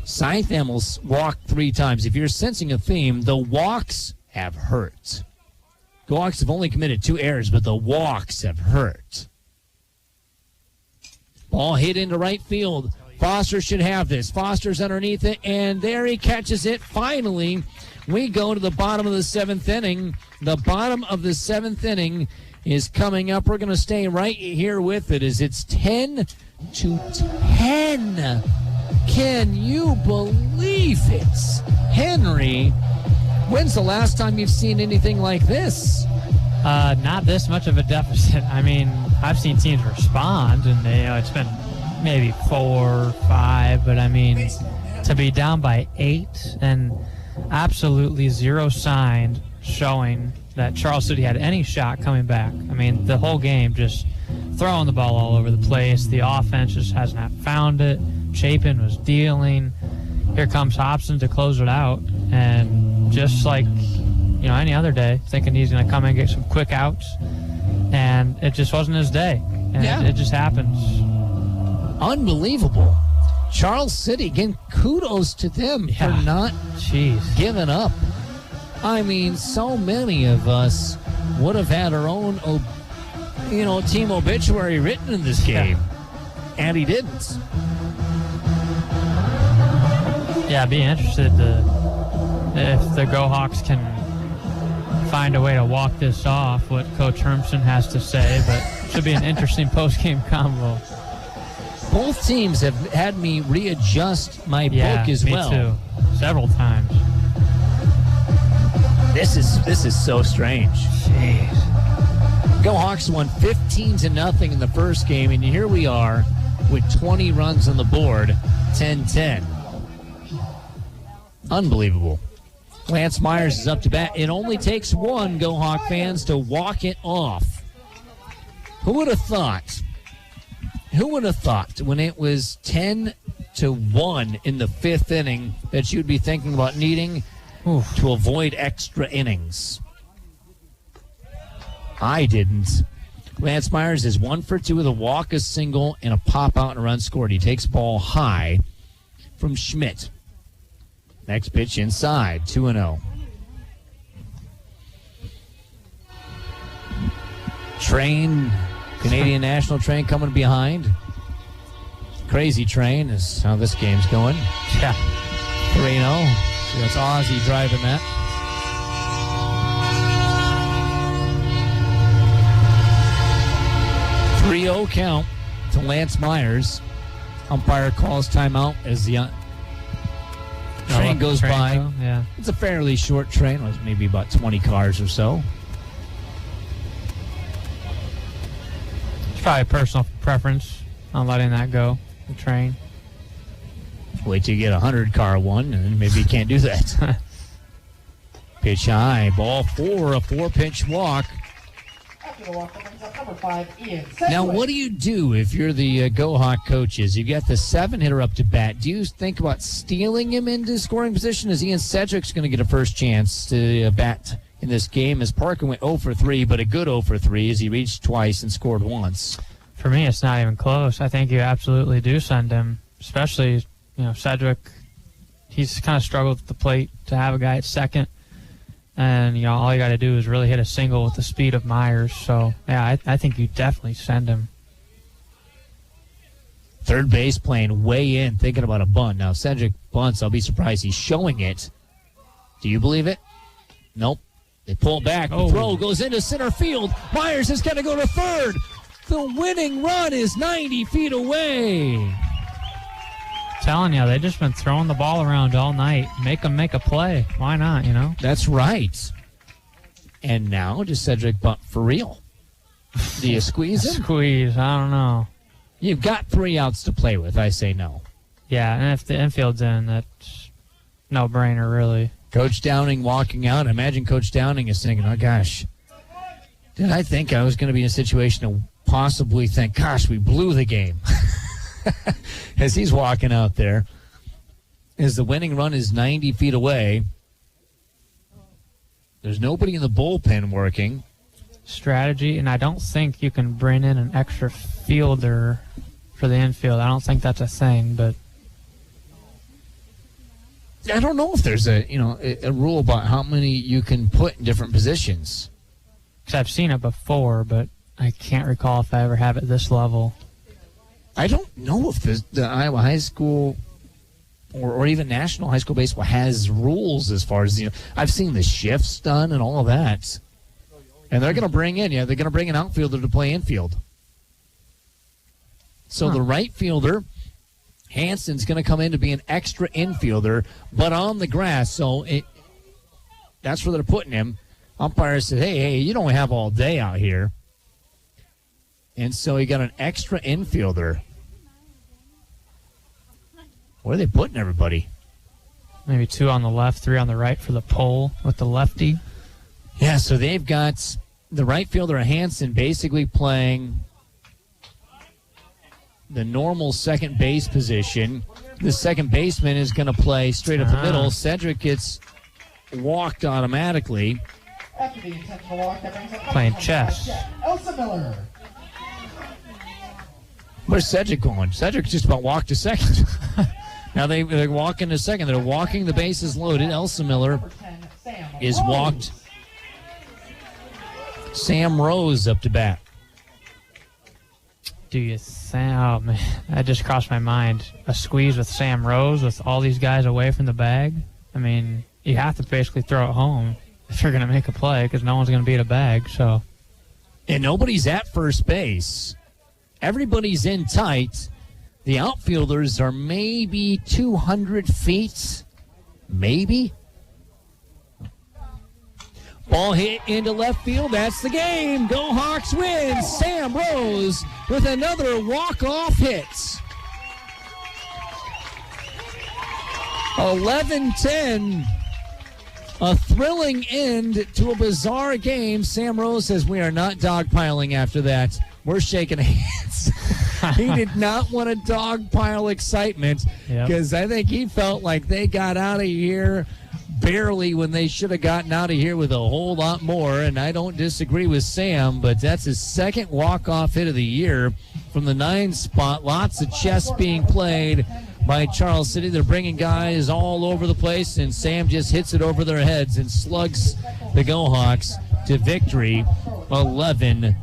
Scythamel's walked 3 times. If you're sensing a theme, the walks have hurt. Go Hawks have only committed 2 errors, but the walks have hurt. Ball hit into right field. Foster should have this. Foster's underneath it, and there he catches it. Finally, we go to the bottom of the 7th inning. The bottom of the 7th inning is coming up. We're going to stay right here with it as it's 10-10. Can you believe it? Henry, when's the last time you've seen anything like this? Not this much of a deficit. I mean, I've seen teams respond, and it's been maybe 4 or 5, but I mean, to be down by 8 and absolutely 0 sign showing that Charles City had any shot coming back. I mean, the whole game just throwing the ball all over the place. The offense just has not found it. Chapin was dealing. Here comes Hobson to close it out, and just like any other day, thinking he's going to come in and get some quick outs, and it just wasn't his day. And it just happens. Unbelievable. Charles City, again, kudos to them for not giving up. I mean, so many of us would have had our own, team obituary written in this game, and he didn't. Yeah, I'd be interested if the Go Hawks can find a way to walk this off, what Coach Hermson has to say, but it should be an interesting post-game combo. Both teams have had me readjust my book as well. Me too. Several times. This is so strange. Jeez. Go Hawks won 15-0 in the first game, and here we are with 20 runs on the board, 10-10. Unbelievable. Lance Myers is up to bat. It only takes one, Go Hawk fans, to walk it off. Who would have thought? Who would have thought when it was 10-1 in the 5th inning that you'd be thinking about needing to avoid extra innings? I didn't. Lance Myers is 1 for 2 with a walk, a single, and a pop out and a run scored. He takes ball high from Schmidt. Next pitch inside, 2-0. Train, Canadian National train coming behind. Crazy Train is how this game's going. Yeah. 3-0. So that's Ozzie driving that. .3-0 count to Lance Myers. Umpire calls timeout as the train goes by. Yeah. It's a fairly short train. It was maybe about 20 cars or so. It's probably personal preference on letting that go, the train. Wait till you get a 100-car one, and then maybe you can't do that. Pitch high. Ball 4, a 4-pitch walk. Now, what do you do if you're the Go Hawk coaches? You've got the 7-hitter up to bat. Do you think about stealing him into scoring position? Is Ian Cedric's going to get a first chance to bat in this game? As Parker went 0 for 3, but a good 0 for 3 as he reached twice and scored once. For me, it's not even close. I think you absolutely do send him, especially Cedric, he's kind of struggled at the plate to have a guy at second. And, all you got to do is really hit a single with the speed of Myers. So, yeah, I think you definitely send him. Third base playing way in, thinking about a bunt. Now, Cedric bunts, I'll be surprised he's showing it. Do you believe it? Nope. They pull back. The throw goes into center field. Myers is going to go to third. The winning run is 90 feet away. Telling you, they've just been throwing the ball around all night. Make them make a play. Why not, That's right. And now, does Cedric bunt for real? Do you squeeze him? Squeeze, I don't know. You've got 3 outs to play with. I say no. Yeah, and if the infield's in, that's no-brainer, really. Coach Downing walking out. Imagine Coach Downing is thinking, oh, gosh, did I think I was going to be in a situation to possibly think, gosh, we blew the game. As he's walking out there, as the winning run is 90 feet away, there's nobody in the bullpen working. Strategy, and I don't think you can bring in an extra fielder for the infield. I don't think that's a thing, but I don't know if there's a rule about how many you can put in different positions. Because I've seen it before, but I can't recall if I ever have it this level. I don't know if the Iowa high school or even national high school baseball has rules as far as, I've seen the shifts done and all of that. And they're going to bring an outfielder to play infield. So the right fielder, Hanson's going to come in to be an extra infielder, but on the grass. So that's where they're putting him. Umpire said, hey, you don't have all day out here. And so he got an extra infielder. Where are they putting everybody? Maybe 2 on the left, 3 on the right for the pole with the lefty. Yeah, so they've got the right fielder, Hanson, basically playing the normal second base position. The second baseman is going to play straight up the middle. Cedric gets walked automatically. After the intentional walk, that brings up playing chess. Elsa Miller. Where's Cedric going? Cedric just about walked to second. Now they're walking to second. They're walking the bases loaded. Elsa Miller is walked. Sam Rose up to bat. Do you think? Oh, man. That just crossed my mind. A squeeze with Sam Rose with all these guys away from the bag? I mean, you have to basically throw it home if you're going to make a play because no one's going to beat a bag. So, and nobody's at first base. Everybody's in tight. The outfielders are maybe 200 feet. Maybe. Ball hit into left field. That's the game. Go Hawks win. Sam Rose with another walk-off hit. 11-10. A thrilling end to a bizarre game. Sam Rose says we are not dogpiling after that. We're shaking hands. He did not want to dogpile excitement because I think he felt like they got out of here barely when they should have gotten out of here with a whole lot more. And I don't disagree with Sam, but that's his second walk-off hit of the year from the 9 spot. Lots of chess being played by Charles City. They're bringing guys all over the place, and Sam just hits it over their heads and slugs the Go Hawks to victory 11-10.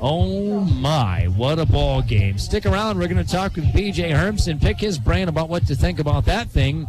Oh my, what a ball game. Stick around. We're going to talk with BJ Hermson, pick his brain about what to think about that thing